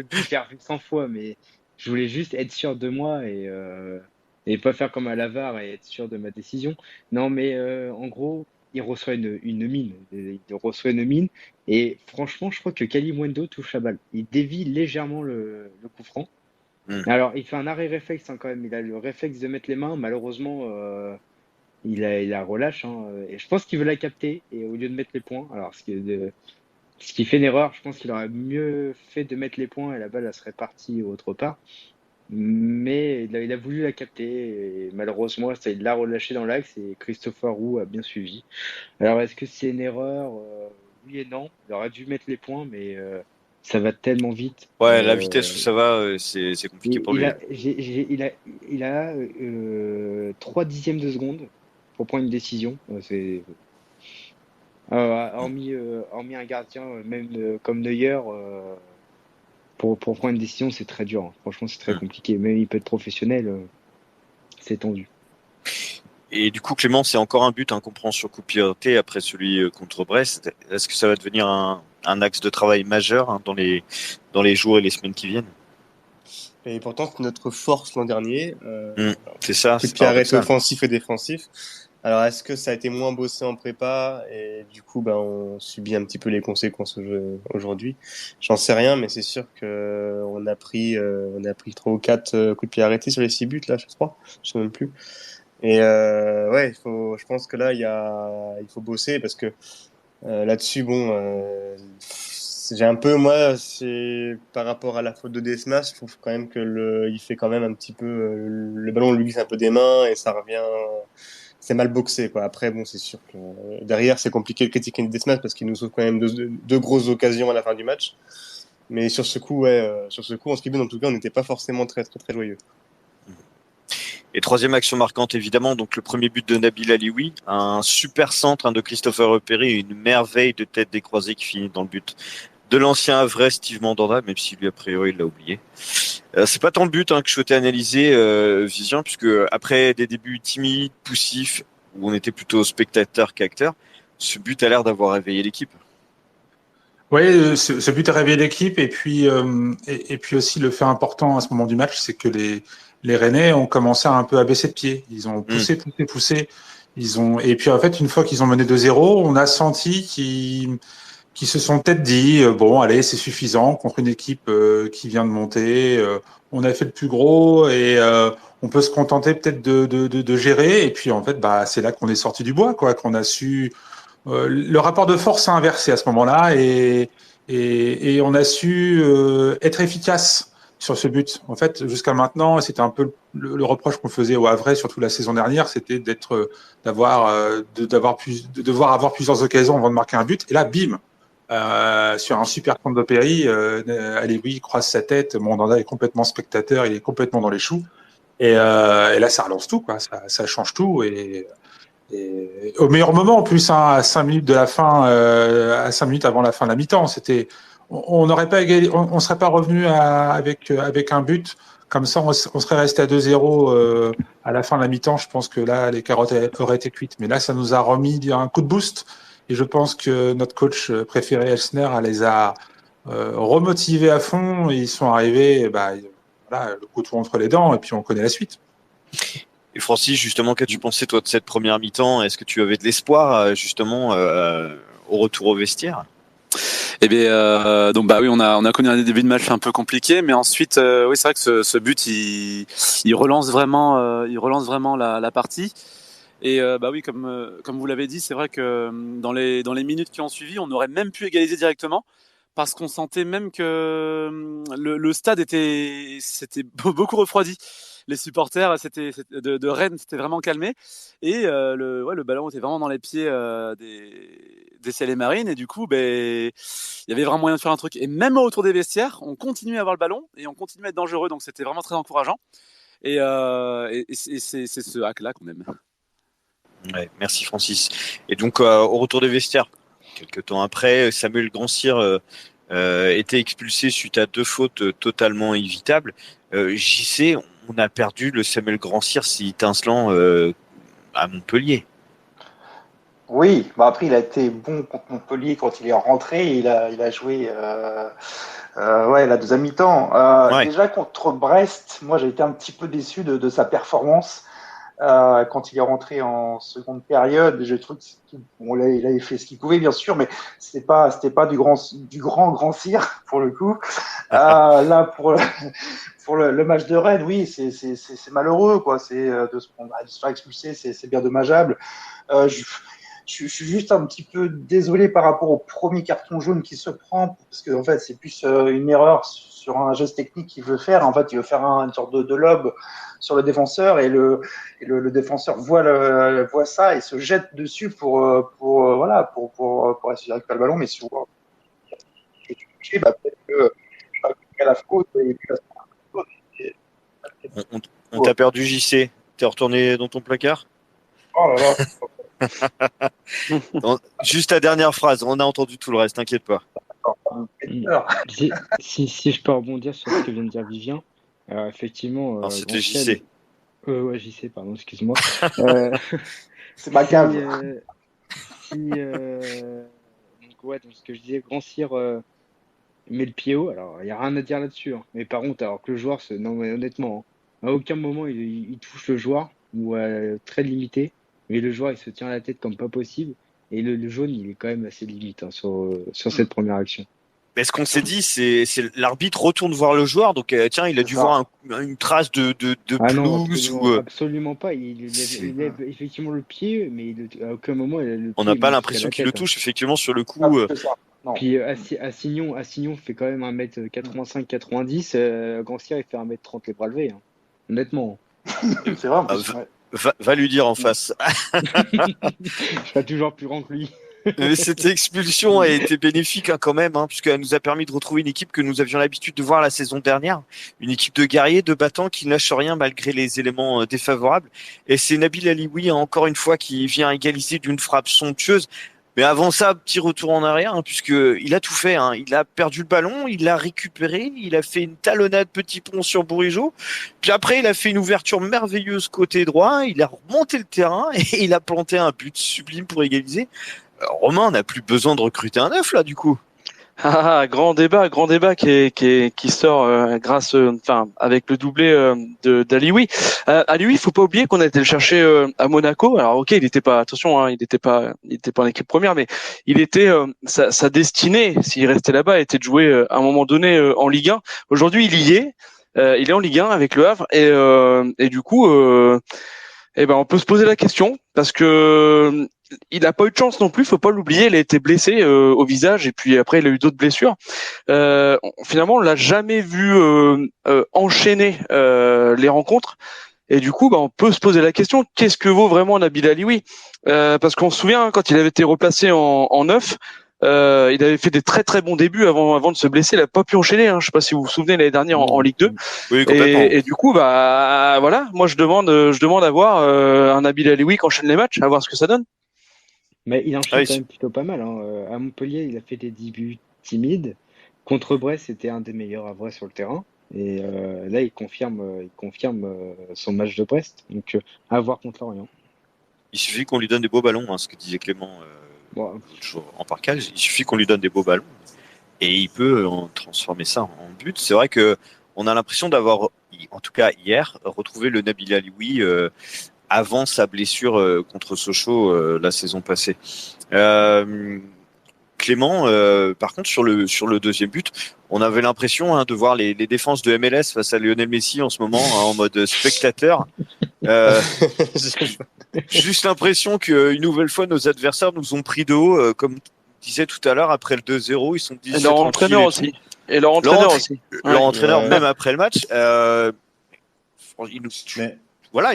but je l'ai revu 100 fois, mais je voulais juste être sûr de moi et pas faire comme à la VAR et être sûr de ma décision. Non, mais en gros, il reçoit une mine. Il reçoit une mine et franchement, je crois que Kalimundo touche la balle. Il dévie légèrement le coup franc. Alors, il fait un arrêt réflexe hein, quand même. Il a le réflexe de mettre les mains. Malheureusement, il a relâche. Hein, et je pense qu'il veut la capter et au lieu de mettre les points. Alors, ce qui fait une erreur, je pense qu'il aurait mieux fait de mettre les points et la balle elle serait partie autre part. Mais il a voulu la capter et malheureusement, il l'a relâché dans l'axe et Christopher Roux a bien suivi. Alors, est-ce que c'est une erreur? Oui et non. Il aurait dû mettre les points, mais ça va tellement vite. Ouais, la vitesse où ça va, c'est compliqué pour lui. Il a 3 dixièmes de seconde pour prendre une décision. Hormis un gardien, même comme Neuer, pour prendre une décision, c'est très dur. Hein. Franchement, c'est très compliqué. Même il peut être professionnel, c'est tendu. Et du coup, Clément, c'est encore un but qu'on prend sur coup de pied après celui contre Brest. Est-ce que ça va devenir un axe de travail majeur dans les jours et les semaines qui viennent? Et pourtant, c'est notre force l'an dernier. C'est ça. Coup de pied arrêté offensif et défensif. Alors, est-ce que ça a été moins bossé en prépa et du coup, on subit un petit peu les conséquences aujourd'hui? J'en sais rien, mais c'est sûr que on a pris 3 ou 4 coups de pied arrêtés sur les 6 buts là, je crois. Je sais même plus. Et ouais, je pense que là, il faut bosser parce que là-dessus, j'ai un peu, moi, c'est par rapport à la faute de Desmas, je trouve quand même que il fait quand même un petit peu, le ballon lui glisse un peu des mains et ça revient, c'est mal boxé, quoi. Après, c'est sûr que derrière, c'est compliqué de critiquer Desmas parce qu'il nous sauve quand même deux grosses occasions à la fin du match. Mais sur ce coup, en tribune, en tout cas, on n'était pas forcément très, très, très joyeux. Et troisième action marquante, évidemment, donc le premier but de Nabil Alioui, un super centre de Christopher Repéry, une merveille de tête décroisée qui finit dans le but de l'ancien Havrais Steve Mandanda, même si lui, a priori, il l'a oublié. C'est pas tant le but que je souhaitais analyser, Vivien, puisque après des débuts timides, poussifs, où on était plutôt spectateur qu'acteur, ce but a l'air d'avoir réveillé l'équipe. Oui, ce but a réveillé l'équipe, et puis aussi le fait important à ce moment du match, c'est que les Rennais ont commencé un peu à baisser de pied. Ils ont poussé. Et puis en fait, une fois qu'ils ont mené 2-0, on a senti qu'ils se sont peut-être dit bon, allez, c'est suffisant contre une équipe qui vient de monter. On a fait le plus gros et on peut se contenter peut-être de gérer. Et puis en fait, c'est là qu'on est sorti du bois, quoi, qu'on a su le rapport de force s'est inversé à ce moment-là et on a su être efficace sur ce but. En fait, jusqu'à maintenant, c'était un peu le reproche qu'on faisait au Havre, surtout la saison dernière, c'était devoir avoir plusieurs occasions avant de marquer un but. Et là, bim, sur un super compte d'Opéry, Alioui croise sa tête, Mandanda est complètement spectateur, il est complètement dans les choux. Et là, ça relance tout, quoi. Ça change tout. Et au meilleur moment, en plus, hein, à 5 minutes de la fin, à 5 minutes avant la fin de la mi-temps, on n'aurait pas on serait pas revenu avec un but. Comme ça, on serait resté à 2-0 à la fin de la mi-temps. Je pense que là, les carottes auraient été cuites. Mais là, ça nous a remis un coup de boost. Et je pense que notre coach préféré, Elsner, les a remotivés à fond. Et ils sont arrivés, voilà, le couteau entre les dents. Et puis, on connaît la suite. Et Francis, justement, qu'as-tu pensé, toi, de cette première mi-temps? Est-ce que tu avais de l'espoir, justement, au retour au vestiaire? Eh bien, donc oui, on a connu un début de match un peu compliqué, mais ensuite, oui, c'est vrai que ce but, il relance vraiment, la partie. Et oui, comme vous l'avez dit, c'est vrai que dans les minutes qui ont suivi, on aurait même pu égaliser directement, parce qu'on sentait même que le stade s'était beaucoup refroidi. Les supporters de Rennes s'étaient vraiment calmés, et le ballon était vraiment dans les pieds des Ciel et Marines, et du coup, il y avait vraiment moyen de faire un truc. Et même autour des vestiaires, on continuait à avoir le ballon et on continuait à être dangereux, donc c'était vraiment très encourageant. Et c'est ce hack-là qu'on aime. Ouais, merci Francis. Et donc au retour des vestiaires, quelques temps après, Samuel Grand-Cyr était expulsé suite à 2 fautes totalement évitables. JC, on a perdu le Samuel Grand-Cyr si étincelant à Montpellier. Oui, après il a été bon contre Montpellier quand il est rentré. Il a joué la deuxième mi-temps. Ouais. Déjà contre Brest, moi j'ai été un petit peu déçu de sa performance. Quand il est rentré en seconde période, j'ai trouvé il avait fait ce qu'il pouvait, bien sûr, mais c'était pas du grand cire pour le coup. Là, pour le match de Rennes, oui, c'est malheureux, quoi. C'est de se faire expulser, c'est bien dommageable. Je suis juste un petit peu désolé par rapport au premier carton jaune qui se prend, parce que en fait, c'est plus une erreur sur un geste technique qu'il veut faire. En fait, il veut faire une sorte de lob sur le défenseur, et le défenseur voit ça et se jette dessus pour essayer de récupérer le ballon, mais souvent peut-être que la faute et puis On t'a perdu, JC. T'es retourné dans ton placard? Oh là là. Juste la dernière phrase, on a entendu tout le reste, t'inquiète pas. Si je peux rebondir sur ce que vient de dire Vivien, effectivement. C'était JC. Ouais, JC, pardon, excuse-moi. C'est ma cave. Donc ce que je disais, Grand-Cyr met le pied haut. Alors, il n'y a rien à dire là-dessus. Hein. Mais par contre, alors que le joueur, non, mais honnêtement, à aucun moment il touche le joueur, ou très limité. Mais le joueur, il se tient la tête comme pas possible. Et le jaune, il est quand même assez limite sur cette première action. Mais ce qu'on s'est dit, c'est l'arbitre retourne voir le joueur, donc tiens, il a dû voir une trace de pelouse. Non, absolument pas. Il lève effectivement le pied, mais à aucun moment, on n'a pas l'impression qu'il le touche, effectivement, sur le coup. Puis Assignon fait quand même 1m85-90. Grand-Cyr, il fait 1m30 les bras levés. Hein. Honnêtement. C'est vrai. Va lui dire en face. Je serai toujours plus grand que lui. Cette expulsion a été bénéfique quand même, puisqu'elle nous a permis de retrouver une équipe que nous avions l'habitude de voir la saison dernière, une équipe de guerriers, de battants qui ne lâchent rien malgré les éléments défavorables. Et c'est Nabil Alioui encore une fois qui vient égaliser d'une frappe somptueuse. Mais avant ça, petit retour en arrière, puisque il a tout fait. Il a perdu le ballon, il l'a récupéré, il a fait une talonnade petit pont sur Bourigeaud. Puis après, il a fait une ouverture merveilleuse côté droit, il a remonté le terrain et il a planté un but sublime pour égaliser. Romain, on n'a plus besoin de recruter un neuf là, du coup. Grand débat qui sort avec le doublé d'Alioui. Alioui, faut pas oublier qu'on a été le chercher à Monaco. Alors ok, il était pas en équipe première, mais il était sa destinée, s'il restait là-bas, était de jouer à un moment donné en Ligue 1. Aujourd'hui, il y est. Il est en Ligue 1 avec le Havre, et du coup on peut se poser la question, parce que il n'a pas eu de chance non plus, faut pas l'oublier, il a été blessé au visage et puis après il a eu d'autres blessures. Finalement, on l'a jamais vu enchaîner les rencontres. Et du coup, on peut se poser la question, qu'est-ce que vaut vraiment Nabil Alioui? Parce qu'on se souvient, quand il avait été replacé en neuf, il avait fait des très très bons débuts avant de se blesser. Il a pas pu enchaîner. Je sais pas si vous vous souvenez l'année dernière en Ligue 2. Oui, complètement. Et du coup, voilà, moi je demande à voir un Nabil Alioui qui enchaîne les matchs, à voir ce que ça donne. Mais il enchaîne Oui. quand même plutôt pas mal. À Montpellier, il a fait des débuts timides. Contre Brest, c'était un des meilleurs à vrai sur le terrain. Et là, il confirme son match de Brest. Donc, à voir contre Lorient. Il suffit qu'on lui donne des beaux ballons, ce que disait Clément Bon, toujours en parcage. Il suffit qu'on lui donne des beaux ballons et il peut transformer ça en but. C'est vrai que on a l'impression d'avoir, en tout cas hier, retrouvé le Nabil Alioui avant sa blessure contre Sochaux la saison passée. Clément, par contre, sur le deuxième but, on avait l'impression de voir les défenses de MLS face à Lionel Messi en ce moment en mode spectateur. Juste l'impression qu'une nouvelle fois, nos adversaires nous ont pris de haut, comme disait tout à l'heure, après le 2-0, ils sont dit. Et leur entraîneur aussi. Et leur entraîneur aussi. Leur entraîneur, même après le match, ils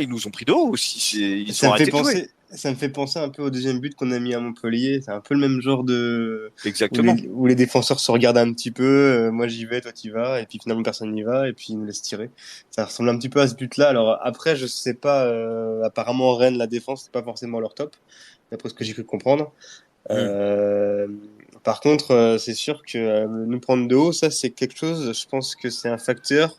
nous ont pris de haut aussi. Ils ont arrêté de jouer. Ça me fait penser un peu au deuxième but qu'on a mis à Montpellier. C'est un peu le même genre de. Exactement. Où les défenseurs se regardent un petit peu. Moi j'y vais, toi t'y vas. Et puis finalement personne n'y va. Et puis ils nous laissent tirer. Ça ressemble un petit peu à ce but-là. Alors après, je sais pas. Apparemment, Rennes, la défense, c'est pas forcément leur top. D'après ce que j'ai cru comprendre. Par contre, c'est sûr que nous prendre de haut, ça c'est quelque chose. Je pense que c'est un facteur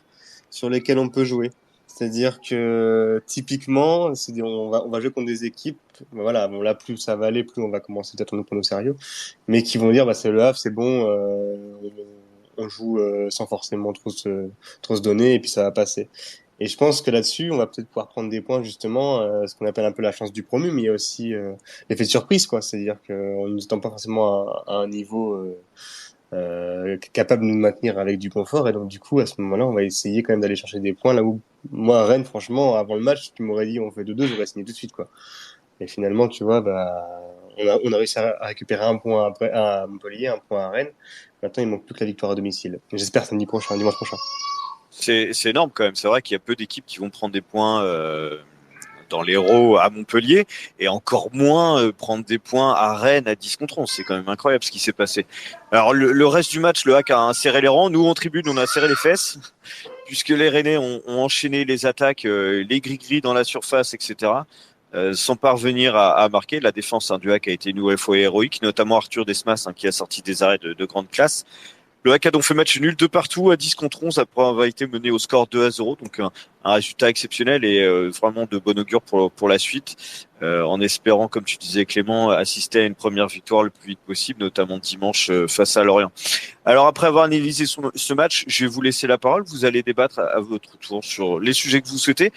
sur lequel on peut jouer. C'est-à-dire que typiquement, on va jouer contre des équipes, voilà, bon là plus ça va aller, plus on va commencer peut-être à nous prendre au sérieux, mais qui vont dire c'est le Havre, c'est bon, on joue sans forcément trop se donner et puis ça va passer. Et je pense que là-dessus, on va peut-être pouvoir prendre des points justement, ce qu'on appelle un peu la chance du promu, mais il y a aussi l'effet de surprise, quoi. C'est-à-dire qu'on ne nous attend pas forcément à un niveau capable de nous maintenir avec du confort, et donc du coup à ce moment-là on va essayer quand même d'aller chercher des points là où moi à Rennes franchement avant le match tu m'aurais dit on fait 2-2, j'aurais signé tout de suite quoi. Et finalement tu vois on a réussi à récupérer un point à Montpellier, un point à Rennes. Maintenant il manque plus que la victoire à domicile. J'espère samedi prochain, dimanche prochain. C'est énorme quand même. C'est vrai qu'il y a peu d'équipes qui vont prendre des points dans l'Hérault à Montpellier et encore moins prendre des points à Rennes à 10 contre 11. C'est quand même incroyable ce qui s'est passé. Alors le reste du match, le HAC a serré les rangs. Nous en tribune, on a serré les fesses puisque les Rennais ont enchaîné les attaques, les gris-gris dans la surface, etc. Sans parvenir à marquer. La défense du HAC a été une nouvelle fois héroïque, notamment Arthur Desmas qui a sorti des arrêts de grande classe. Le HAC a donc fait match nul de partout à 10 contre 11 après avoir été mené au score 2-0. Donc un résultat exceptionnel et vraiment de bon augure pour la suite. En espérant, comme tu disais Clément, assister à une première victoire le plus vite possible, notamment dimanche face à Lorient. Alors après avoir analysé ce match, je vais vous laisser la parole. Vous allez débattre à votre tour sur les sujets que vous souhaitez.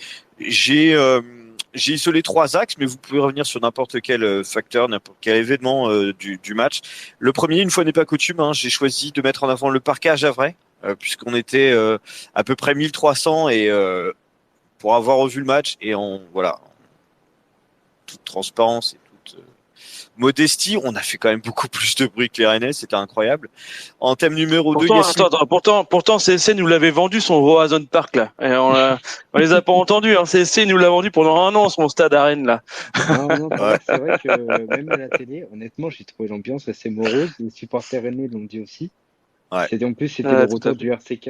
J'ai isolé 3 axes, mais vous pouvez revenir sur n'importe quel facteur, n'importe quel événement du match. Le premier, une fois n'est pas coutume, j'ai choisi de mettre en avant le parquage à vrai, puisqu'on était à peu près 1300 et pour avoir revu le match et en toute transparence et toute modestie, on a fait quand même beaucoup plus de bruit que les Rennais, c'était incroyable. En thème numéro 2, pourtant CSC nous l'avait vendu son Roazhon Park là. Et on les a pas entendus. CSC nous l'a vendu pendant un an son stade à Rennes là. Non, c'est vrai que même à la télé, honnêtement, j'ai trouvé l'ambiance assez morose. Les supporters rennais l'ont dit aussi. Ouais. En plus, c'était le retour du RCK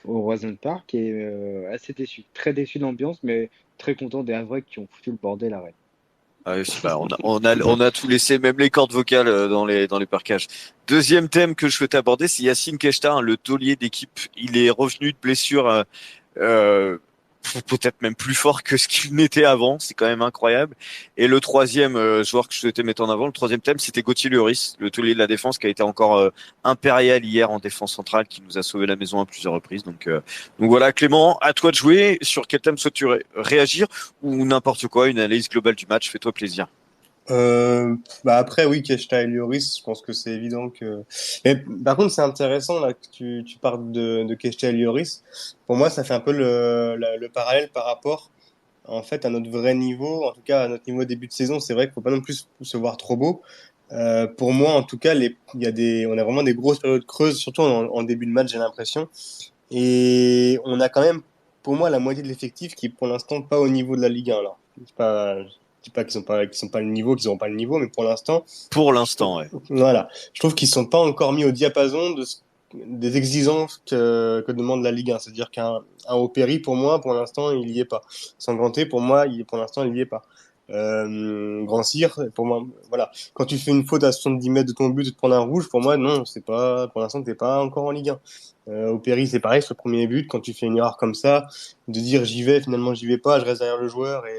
au Roazhon Park et assez déçu, très déçu de l'ambiance, mais très content des Havrais qui ont foutu le bordel à Rennes. Ah oui, on a tout laissé, même les cordes vocales dans les parkages. Deuxième thème que je souhaitais aborder, c'est Yacine Keshta, le taulier d'équipe. Il est revenu de blessure peut-être même plus fort que ce qu'il n'était avant. C'est quand même incroyable. Et le troisième joueur que je souhaitais mettre en avant, le troisième thème, c'était Gauthier Lloris, le taulier de la défense qui a été encore impérial hier en défense centrale, qui nous a sauvé la maison à plusieurs reprises. Donc voilà, Clément, à toi de jouer. Sur quel thème souhaites-tu réagir ou n'importe quoi, une analyse globale du match, fais-toi plaisir. Après oui, Keshta et Lloris, je pense que c'est évident que. Mais par contre, c'est intéressant là que tu parles de Keshta et Lloris. Pour moi, ça fait un peu le parallèle par rapport en fait, à notre vrai niveau, en tout cas à notre niveau début de saison, c'est vrai qu'il faut pas non plus se voir trop beau. Pour moi, en tout cas, on a vraiment des grosses périodes creuses, surtout en début de match, j'ai l'impression. Et on a quand même, pour moi, la moitié de l'effectif qui est pour l'instant pas au niveau de la Ligue 1. Alors, je dis pas qu'ils sont pas le niveau, qu'ils n'auront pas le niveau, mais pour l'instant, Ouais. voilà, je trouve qu'ils sont pas encore mis au diapason des exigences que demande la Ligue 1. C'est-à-dire qu'un Opéry, pour moi, pour l'instant, il y est pas. Sanganté, pour moi, pour l'instant, il y est pas. Grand Cyr, pour moi, voilà. Quand tu fais une faute à 70 mètres de ton but et te prendre un rouge, pour moi, non, c'est pas, pour l'instant, t'es pas encore en Ligue 1. Au Péry, c'est pareil, sur le premier but, quand tu fais une erreur comme ça, de dire j'y vais, finalement j'y vais pas, je reste derrière le joueur et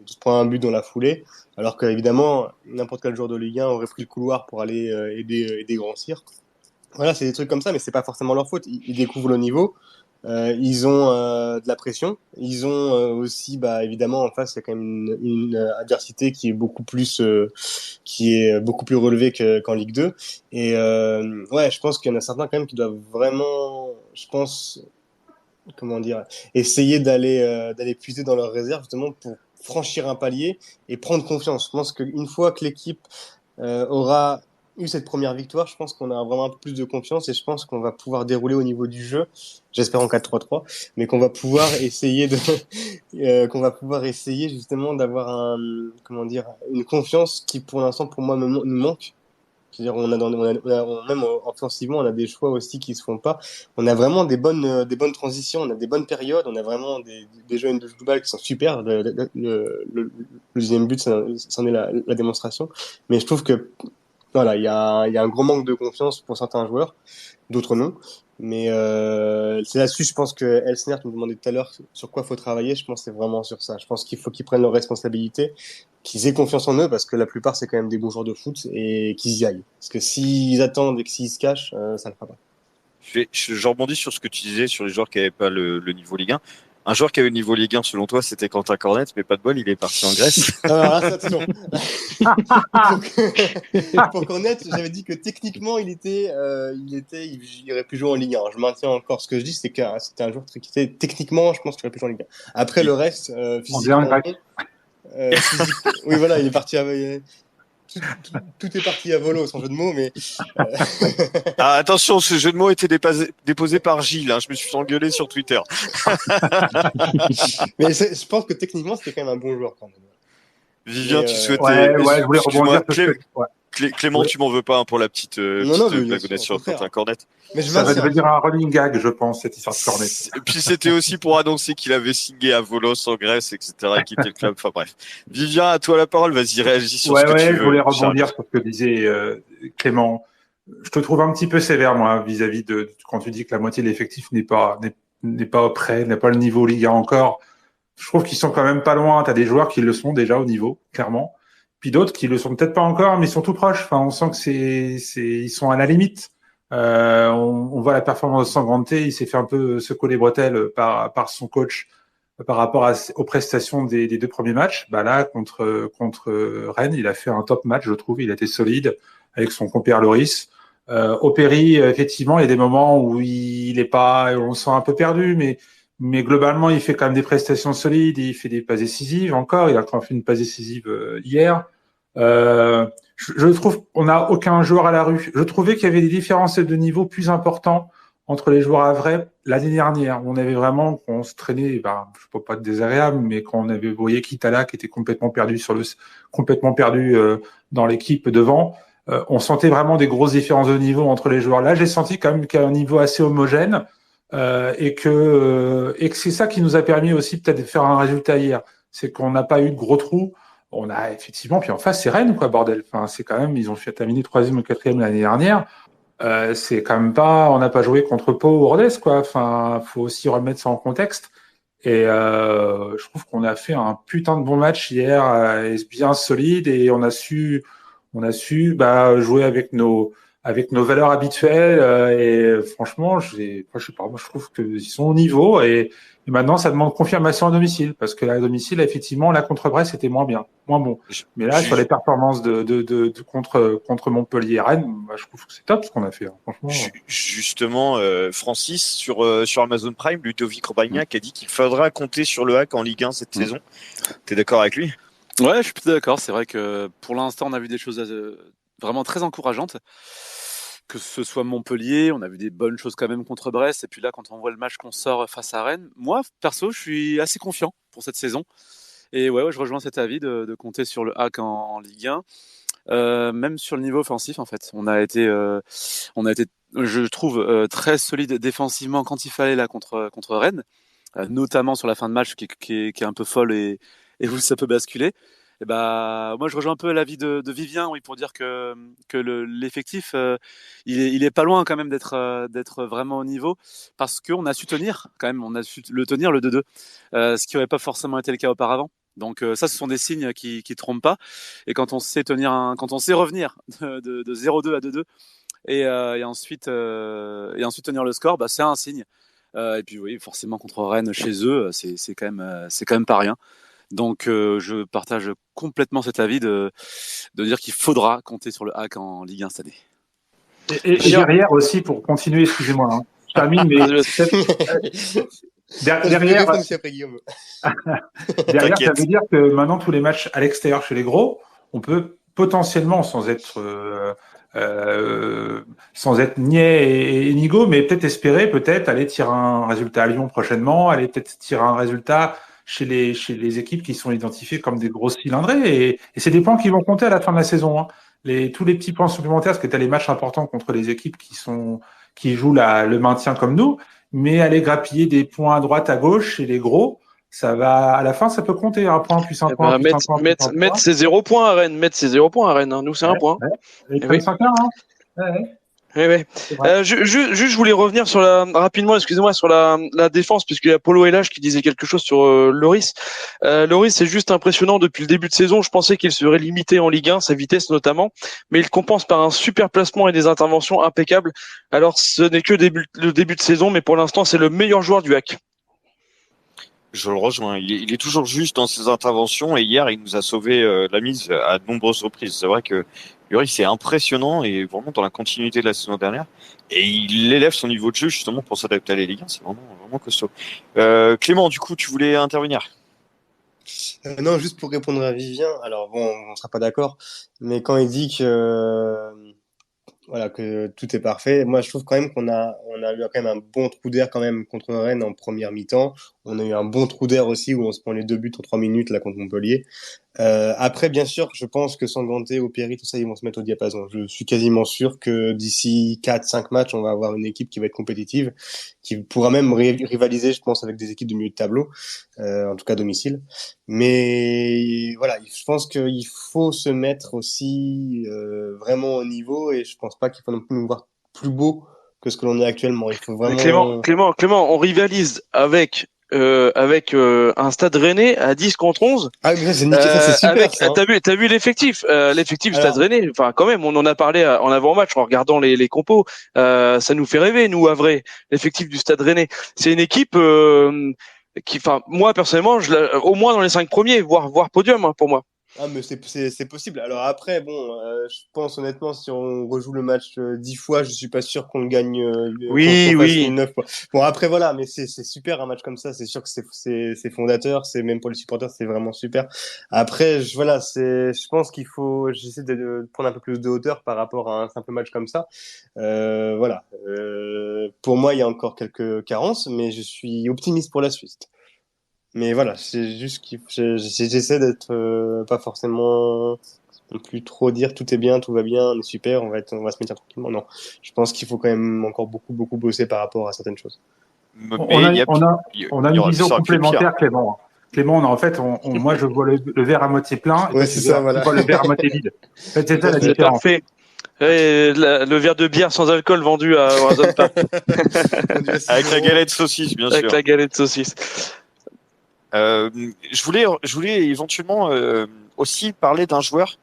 tu te prends un but dans la foulée, alors qu'évidemment, n'importe quel joueur de Ligue 1 aurait pris le couloir pour aller aider Grand Cyr. Voilà, c'est des trucs comme ça, mais c'est pas forcément leur faute. Ils découvrent le niveau. Ils ont de la pression. Ils ont aussi, bah évidemment, en face, il y a quand même une adversité qui est beaucoup plus relevée qu'en Ligue 2. Et ouais, je pense qu'il y en a certains quand même qui doivent vraiment, je pense, comment dire, essayer d'aller puiser dans leurs réserves justement pour franchir un palier et prendre confiance. Je pense qu'une fois que l'équipe aura eu cette première victoire, je pense qu'on a vraiment un peu plus de confiance et je pense qu'on va pouvoir dérouler au niveau du jeu, j'espère en 4-3-3, mais qu'on va pouvoir essayer justement d'avoir une confiance qui pour l'instant pour moi nous manque. C'est-à-dire même offensivement, on a des choix aussi qui se font pas. On a vraiment des bonnes transitions, on a des bonnes périodes, on a vraiment des jeux de balle qui sont super. Le deuxième but, c'en est la démonstration. Mais je trouve que voilà, il y a un gros manque de confiance pour certains joueurs, d'autres non. Mais c'est là-dessus, je pense que Elsner, tu me demandais tout à l'heure sur quoi faut travailler. Je pense que c'est vraiment sur ça. Je pense qu'il faut qu'ils prennent leurs responsabilités, qu'ils aient confiance en eux, parce que la plupart c'est quand même des bons joueurs de foot et qu'ils y aillent. Parce que s'ils attendent et que s'ils se cachent, ça ne fera pas. Je rebondis sur ce que tu disais sur les joueurs qui n'avaient pas le niveau Ligue 1. Un joueur qui avait le niveau Ligue 1, selon toi, c'était Quentin Cornet, mais pas de bol, il est parti en Grèce. Alors là, c'est attention. Pour Cornet, j'avais dit que techniquement, il aurait pu jouer en Ligue 1. Je maintiens encore ce que je dis, c'est que c'était un joueur qui était techniquement, je pense qu'il aurait pu jouer en Ligue 1. Après, le reste, physiquement, oui, voilà, il est parti tout est parti à volo, sans jeu de mots, mais Ah, attention, ce jeu de mots était déposé par Gilles, hein, je me suis fait engueuler sur Twitter. Mais je pense que techniquement, c'était quand même un bon joueur quand même. Vivien, tu souhaitais... Ouais, je voulais rebondir Clément, tu m'en veux pas pour la petite blagounette sur Quentin Cornet. Mais ça va devenir un running gag, je pense, cette histoire de Cornet. Et puis c'était aussi pour annoncer qu'il avait signé à Volos en Grèce, etc., et quitté le club. Enfin bref. Vivien, à toi la parole. Vas-y, réagis sur ce que tu veux. Je voulais rebondir sur ce que disait Clément. Je te trouve un petit peu sévère, moi, vis-à-vis de quand tu dis que la moitié de l'effectif n'est pas prêt, n'a pas le niveau Ligue 1 encore. Je trouve qu'ils sont quand même pas loin. T'as des joueurs qui le sont déjà au niveau, clairement. Puis d'autres qui le sont peut-être pas encore, mais ils sont tout proches. Enfin, on sent que ils sont à la limite. On voit la performance de Sanganté, il s'est fait un peu secouer les bretelles par son coach par rapport aux prestations des deux premiers matchs. Bah là, contre Rennes, il a fait un top match, je trouve. Il a été solide avec son compère Loris. Opéry, effectivement, il y a des moments où il est pas, on se sent un peu perdu, mais globalement, il fait quand même des prestations solides. Il fait des passes décisives encore. Il a fait une passe décisive hier. Je trouve qu'on n'a aucun joueur à la rue. Je trouvais qu'il y avait des différences de niveau plus importants entre les joueurs à vrai l'année dernière. On avait vraiment, on se traînait, je peux pas être désagréable, mais quand on avait voyé Kitala qui était complètement perdu dans l'équipe devant, on sentait vraiment des grosses différences de niveau entre les joueurs. Là, j'ai senti quand même qu'il y a un niveau assez homogène et que c'est ça qui nous a permis aussi peut-être de faire un résultat hier. C'est qu'on n'a pas eu de gros trous. On a effectivement, puis en face, c'est Rennes, quoi, bordel. Enfin, c'est quand même, ils ont terminé 3e ou 4e l'année dernière. C'est quand même pas, on n'a pas joué contre Pau ou Rodez, quoi. Enfin, faut aussi remettre ça en contexte. Et je trouve qu'on a fait un putain de bon match hier, bien solide, et on a su jouer avec nos avec nos valeurs habituelles. Et franchement, je sais pas, moi je trouve qu'ils sont au niveau. Et maintenant, ça demande confirmation à domicile, parce que à domicile, effectivement, là contre Brest, c'était moins bien, moins bon. Mais là, sur les performances de contre Montpellier et Rennes, bah, je trouve que c'est top ce qu'on a fait. Hein, franchement. Justement, Francis sur Amazon Prime, Ludovic Robagnac a dit qu'il faudra compter sur le hack en Ligue 1 cette saison. T'es d'accord avec lui? Ouais, je suis plutôt d'accord. C'est vrai que pour l'instant, on a vu des choses vraiment très encourageantes. Que ce soit Montpellier, on a vu des bonnes choses quand même contre Brest. Et puis là, quand on voit le match qu'on sort face à Rennes, moi, perso, je suis assez confiant pour cette saison. Et ouais, je rejoins cet avis de compter sur le hack en Ligue 1. Même sur le niveau offensif, en fait. On a été, je trouve, très solide défensivement quand il fallait là contre Rennes, notamment sur la fin de match qui est un peu folle et où ça peut basculer. Et bah, moi, je rejoins un peu l'avis de Vivien, oui, pour dire que l'effectif, il est pas loin quand même d'être vraiment au niveau, parce qu'on a su tenir quand même, on a su le tenir le 2-2, ce qui aurait pas forcément été le cas auparavant. Donc ça, ce sont des signes qui trompent pas. Et quand on sait revenir de 0-2 à 2-2 et ensuite tenir le score, bah c'est un signe. Et puis oui, forcément contre Rennes chez eux, c'est quand même pas rien. Donc je partage complètement cet avis de dire qu'il faudra compter sur le hack en Ligue 1 cette année. Et derrière aussi, pour continuer, excusez-moi, hein, je termine, mais derrière, ça veut dire que maintenant tous les matchs à l'extérieur chez les gros, on peut potentiellement, sans être niais et nigo, mais peut-être espérer aller tirer un résultat à Lyon prochainement, aller peut-être tirer un résultat chez les équipes qui sont identifiées comme des grosses cylindrées, et c'est des points qui vont compter à la fin de la saison, hein. Tous les petits points supplémentaires, parce que tu as les matchs importants contre les équipes qui jouent le maintien comme nous, mais aller grappiller des points à droite, à gauche chez les gros, ça va, à la fin, ça peut compter un point, puis 5 points, mettre ses 0 points à Rennes, hein. Nous, c'est un point. Et comme 5 hein. Ouais. Oui. Juste, je voulais revenir rapidement, excusez-moi, sur la défense, puisqu'il y a Polo Elage qui disait quelque chose sur Loris. Loris, c'est juste impressionnant depuis le début de saison. Je pensais qu'il serait limité en Ligue 1, sa vitesse notamment, mais il compense par un super placement et des interventions impeccables. Alors, ce n'est que le début de saison, mais pour l'instant, c'est le meilleur joueur du hack. Je le rejoins. Il est toujours juste dans ses interventions, et hier, il nous a sauvé la mise à de nombreuses reprises. C'est vrai que Loris, c'est impressionnant et vraiment dans la continuité de la saison dernière. Et il élève son niveau de jeu justement pour s'adapter à la Ligue 1. C'est vraiment costaud. Clément, du coup, tu voulais intervenir? Non, juste pour répondre à Vivien. Alors bon, on sera pas d'accord, mais quand il dit que tout est parfait. Moi, je trouve quand même qu'on a eu quand même un bon trou d'air quand même contre Rennes en première mi-temps. On a eu un bon trou d'air aussi où on se prend les 2 buts en 3 minutes là contre Montpellier. Après, bien sûr, je pense que Sanganté, Opéry, tout ça, ils vont se mettre au diapason. Je suis quasiment sûr que d'ici 4-5 matchs, on va avoir une équipe qui va être compétitive, qui pourra même rivaliser, je pense, avec des équipes de milieu de tableau, en tout cas à domicile. Mais voilà, je pense qu'il faut se mettre aussi vraiment au niveau, et je pense pas qu'il faut non plus nous voir plus beau que ce que l'on est actuellement. Il faut vraiment... Clément, on rivalise avec un Stade Rennais à 10 contre 11. Ah, mais ça, c'est nickel, ça, c'est super, ça, hein. T'as vu l'effectif, du Stade Rennais. Enfin, quand même, on en a parlé en avant-match en regardant les compos. Ça nous fait rêver, nous, à vrai. L'effectif du Stade Rennais. C'est une équipe, moi, personnellement, au moins dans les 5 premiers, voire podium, hein, pour moi. Ah, mais c'est possible. Alors après, bon, je pense honnêtement, si on rejoue le match 10 fois, je suis pas sûr qu'on le gagne. Oui. 9 fois. Bon, après voilà, mais c'est super un match comme ça. C'est sûr que c'est fondateur. C'est même pour les supporters, c'est vraiment super. Après, je pense qu'il faut. J'essaie de prendre un peu plus de hauteur par rapport à un simple match comme ça. Voilà. Pour moi, il y a encore quelques carences, mais je suis optimiste pour la suite. Mais voilà, c'est juste que j'essaie d'être pas forcément non plus trop dire tout est bien, tout va bien, on est super, on va se mettre tranquillement. Non, je pense qu'il faut quand même encore beaucoup bosser par rapport à certaines choses. On a une vision complémentaire, Clément. Clément, moi je vois le verre à moitié plein, et c'est ça, voilà. tu vois le verre à moitié vide. C'est ça la différence. Parfait. Le verre de bière sans alcool vendu à Horizon Park. Avec la galette saucisse, bien sûr. Avec la galette saucisse. Je voulais éventuellement aussi parler d'un joueur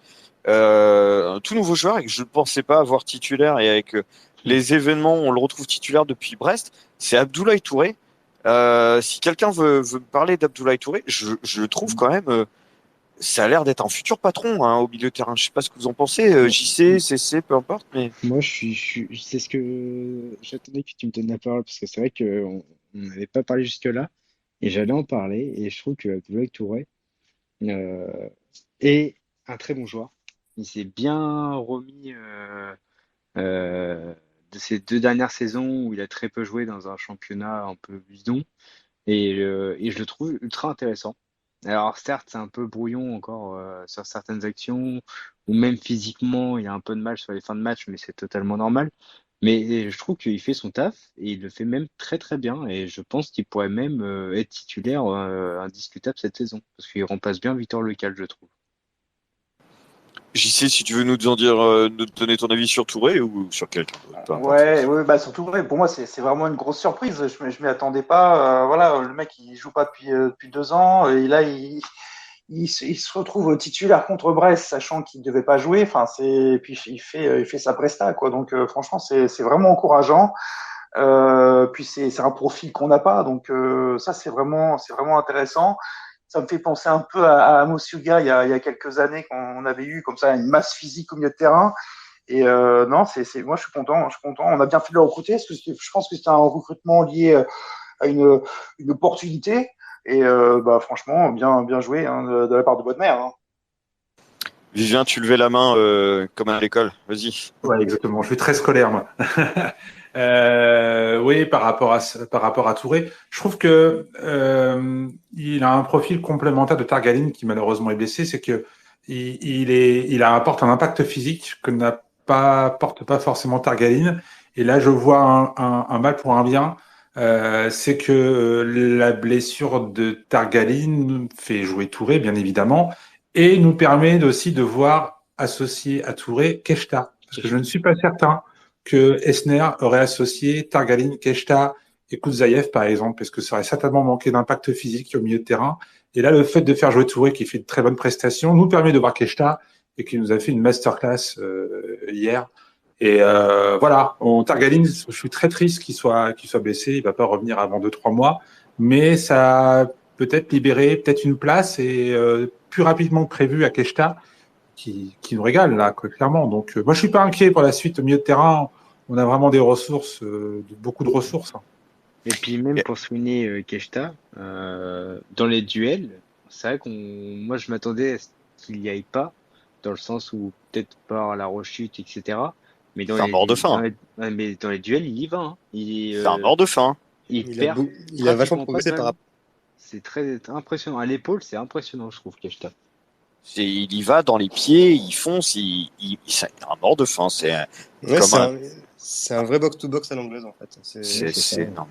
un tout nouveau joueur et que je ne pensais pas avoir titulaire, et avec les événements, on le retrouve titulaire depuis Brest. C'est Abdoulaye Touré. Si quelqu'un veut me parler d'Abdoulaye Touré, je le trouve quand même. Ça a l'air d'être un futur patron au milieu de terrain. Je sais pas ce que vous en pensez, JC, CC, peu importe, mais Moi, c'est ce que j'attendais que tu me donnes la parole parce que c'est vrai qu'on n'avait pas parlé jusque-là et j'allais en parler et je trouve que Abdoulaye Touré euh, est un très bon joueur. Il s'est bien remis de ces 2 dernières saisons où il a très peu joué dans un championnat un peu bidon et je le trouve ultra intéressant. Alors certes, c'est un peu brouillon encore sur certaines actions, ou même physiquement, il a un peu de mal sur les fins de match, mais c'est totalement normal. Mais je trouve qu'il fait son taf et il le fait même très très bien. Et je pense qu'il pourrait même être titulaire indiscutable cette saison, parce qu'il remplace bien Victor Lecal, je trouve. JC, si tu veux nous donner ton avis sur Touré ou sur quelqu'un d'autre, peu importe. Ouais, bah surtout pour moi c'est vraiment une grosse surprise. Je m'y attendais pas. Voilà, le mec il joue pas depuis 2 ans et là il se retrouve titulaire contre Brest, sachant qu'il devait pas jouer. Enfin puis il fait sa presta quoi. Donc franchement c'est vraiment encourageant. Puis c'est un profil qu'on n'a pas, donc ça c'est vraiment intéressant. Ça me fait penser un peu à Amos Yuga il y a quelques années quand on avait eu comme ça une masse physique au milieu de terrain. Et non, moi je suis content. On a bien fait de le recruter parce que je pense que c'était un recrutement lié à une opportunité. Et bah franchement, bien joué de la part de Bodmer. Hein. Vivien, tu levais la main comme à l'école. Vas-y. Ouais, exactement. Je suis très scolaire, moi. Oui, par rapport à Touré, je trouve que il a un profil complémentaire de Targaline qui malheureusement est blessé. C'est que il apporte un impact physique que porte pas forcément Targaline. Et là, je vois un mal pour un bien. C'est que la blessure de Targaline fait jouer Touré, bien évidemment, et nous permet aussi de voir associer à Touré Keshta. Parce que je ne suis pas certain que Esner aurait associé Targaline, Keshta et Koudzaïev, par exemple, parce que ça aurait certainement manqué d'impact physique au milieu de terrain. Et là, le fait de faire jouer Touré, qui fait de très bonnes prestations, nous permet de voir Keshta, et qui nous a fait une masterclass hier. Et voilà, Targaline, je suis très triste qu'il soit blessé, il va pas revenir avant 2-3 mois, mais ça a peut-être libéré peut-être une place et plus rapidement que prévu à Keshta, qui nous régale là, clairement. Donc moi je suis pas inquiet pour la suite au milieu de terrain. On a vraiment des ressources, beaucoup de ressources. Et puis même pour souligner Keshta, dans les duels, c'est vrai moi je m'attendais à ce qu'il n'y aille pas, dans le sens où peut-être par la rechute, etc. Mais c'est un mort de faim. Mais dans les duels, il y va. Hein. C'est un mort de faim. Il a vachement progressé par rapport. C'est très impressionnant. À l'épaule, c'est impressionnant, je trouve, Keshta. Il y va dans les pieds, il fonce, c'est un mort de faim. C'est un vrai box-to-box à l'anglaise, en fait. C'est énorme.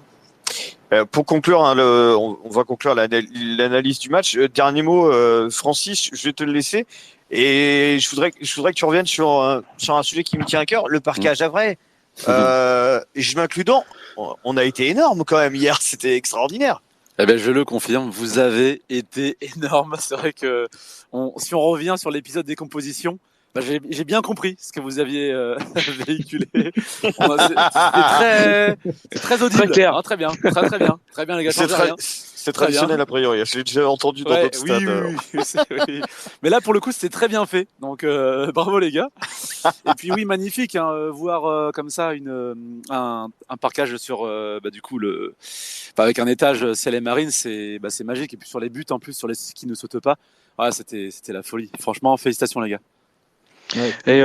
Pour conclure, on va conclure l'analyse du match. Dernier mot, Francis, je vais te le laisser. Et je voudrais que tu reviennes sur un sujet qui me tient à cœur, le parquage à vrai. Je m'inclus dans. On a été énorme quand même hier, c'était extraordinaire. Eh ben, je le confirme, vous avez été énorme. C'est vrai que si on revient sur l'épisode des compositions, j'ai bien compris ce que vous aviez véhiculé. C'est très audible. Très clair. Hein, très bien, très bien les gars. C'est traditionnel a priori. Je l'ai déjà entendu dans d'autres stades. Oui. Mais là pour le coup c'était très bien fait. Donc bravo les gars. Et puis oui magnifique voir comme ça un parquage sur du coup avec un étage ciel et marine c'est magique. Et puis sur les buts en plus sur les qui ne sautent pas. Ouais, c'était la folie. Franchement félicitations les gars. Ouais, Et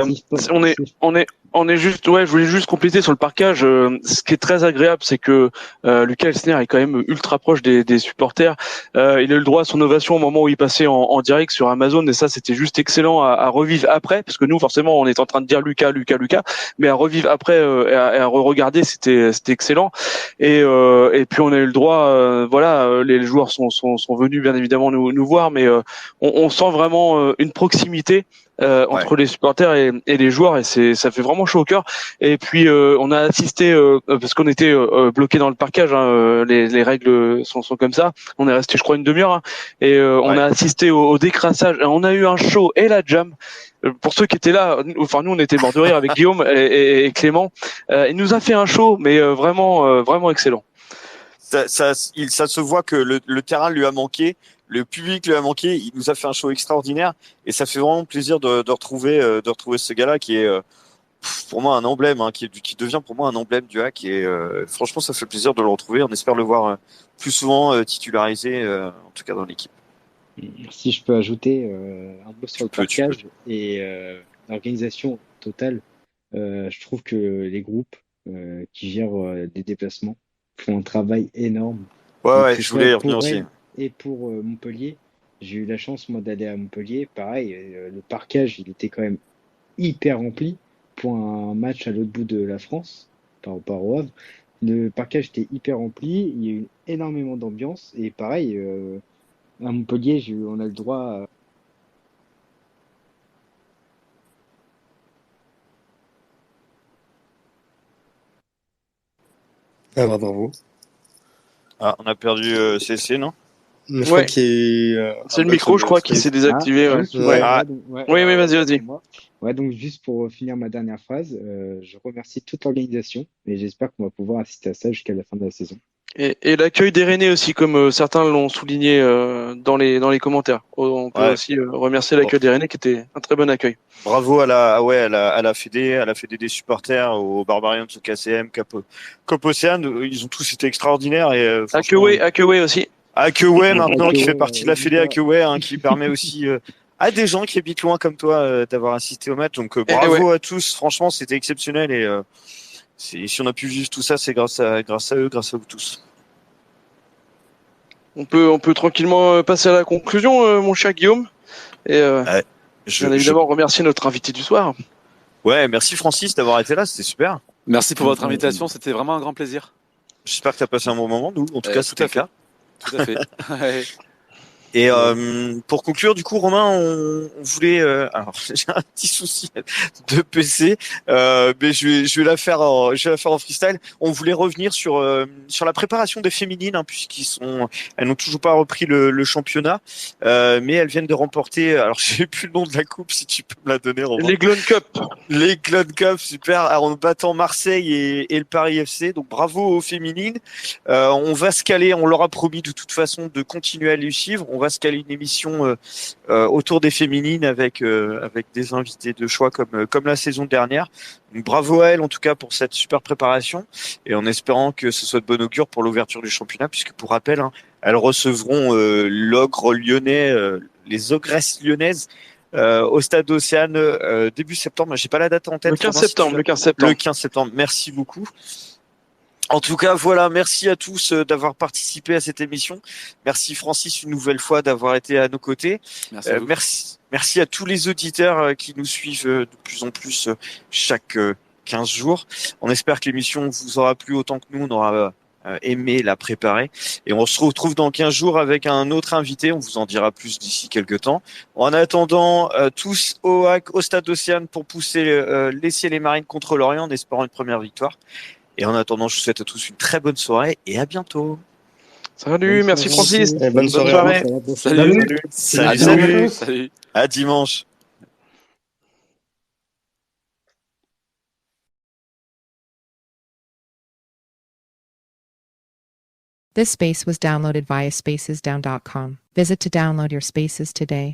on est juste, je voulais juste compléter sur le parquage. Ce qui est très agréable, c'est que Lucas Elsner est quand même ultra proche des supporters. Il a eu le droit à son ovation au moment où il passait en direct sur Amazon, et ça c'était juste excellent à revivre après, parce que nous forcément on est en train de dire Lucas, mais à revivre après et à re-regarder, c'était excellent. Et puis on a eu le droit, les joueurs sont venus bien évidemment nous voir, mais on sent vraiment une proximité entre les supporters et les joueurs, et ça fait vraiment vraiment chaud au cœur. Et puis on a assisté parce qu'on était bloqué dans le parquage, hein, les règles sont comme ça. On est resté, je crois, une demi-heure, hein, et on a assisté au décrassage. On a eu un show et la jam. Pour ceux qui étaient là, nous on était morts de rire avec Guillaume et Clément. Il nous a fait un show, mais vraiment excellent. Ça se voit que le terrain lui a manqué, le public lui a manqué. Il nous a fait un show extraordinaire et ça fait vraiment plaisir de retrouver ce gars-là qui est pour moi un emblème, hein, qui devient pour moi un emblème du hack. Et franchement, ça fait plaisir de le retrouver. On espère le voir plus souvent titularisé, en tout cas dans l'équipe. Si je peux ajouter un mot sur le parquage et l'organisation totale, je trouve que les groupes qui gèrent des déplacements font un travail énorme. Ouais, je voulais y revenir aussi. Et pour Montpellier, j'ai eu la chance moi d'aller à Montpellier. Pareil, le parquage, il était quand même hyper rempli pour un match à l'autre bout de la France, par rapport au Havre. Le parquage était hyper rempli, il y a eu énormément d'ambiance et pareil. À Montpellier, on a le droit à... Ah, bravo. Ah, on a perdu CC, non? Je crois qu'il y a c'est le micro, je crois, qui s'est désactivé. Oui, vas-y. Ouais, donc juste pour finir ma dernière phrase, je remercie toute l'organisation et j'espère qu'on va pouvoir assister à ça jusqu'à la fin de la saison. Et l'accueil des Rennais aussi, comme certains l'ont souligné dans les commentaires. On peut aussi remercier l'accueil des Rennais qui était un très bon accueil. Bravo à la Fédé, des supporters, aux Barbarians, au KCM, Cap Océane. Ils ont tous été extraordinaires. Et Akeway aussi. Akeway maintenant, qui fait partie de la Fédé Akeway, hein, qui permet aussi à des gens qui habitent loin comme toi d'avoir assisté au match. Donc bravo à tous. Franchement, c'était exceptionnel et si on a pu vivre tout ça, c'est grâce à eux, grâce à vous tous. On peut tranquillement passer à la conclusion, mon cher Guillaume. Et bien évidemment remercier notre invité du soir. Ouais, merci Francis d'avoir été là, c'était super. Merci pour votre invitation, c'était vraiment un grand plaisir. J'espère que tu as passé un bon moment, nous. En tout cas, c'était le cas. Tout à fait. Et pour conclure, du coup, Romain, on voulait. Alors, j'ai un petit souci de PC, mais je vais la faire en freestyle. On voulait revenir sur la préparation des féminines, hein, elles n'ont toujours pas repris le championnat, mais elles viennent de remporter. Alors, j'ai plus le nom de la coupe, si tu peux me la donner, Romain. Les Glone Cup. Les Glone Cup, super. Alors, en battant Marseille et le Paris FC. Donc, bravo aux féminines. On va se caler. On leur a promis de toute façon de continuer à les suivre. On va se caler une émission autour des féminines avec des invités de choix comme la saison dernière. Donc, bravo à elles en tout cas pour cette super préparation et en espérant que ce soit de bon augure pour l'ouverture du championnat, puisque pour rappel, hein, elles recevront l'ogre lyonnais, les ogresses lyonnaises au stade Océane début septembre. J'ai pas la date en tête. Le 15 septembre. Le 15 septembre. Merci beaucoup. En tout cas, voilà, merci à tous d'avoir participé à cette émission. Merci Francis une nouvelle fois d'avoir été à nos côtés. Merci à tous les auditeurs qui nous suivent de plus en plus chaque 15 jours. On espère que l'émission vous aura plu autant que nous, on aura aimé la préparer. Et on se retrouve dans 15 jours avec un autre invité. On vous en dira plus d'ici quelques temps. En attendant, tous au stade Océane pour pousser les Ciels et Marines contre Lorient en espérant une première victoire. Et en attendant, je vous souhaite à tous une très bonne soirée et à bientôt. Salut, merci Francis. Bonne soirée. Salut. À dimanche. This space was downloaded via spacesdown.com. Visit to download your spaces today.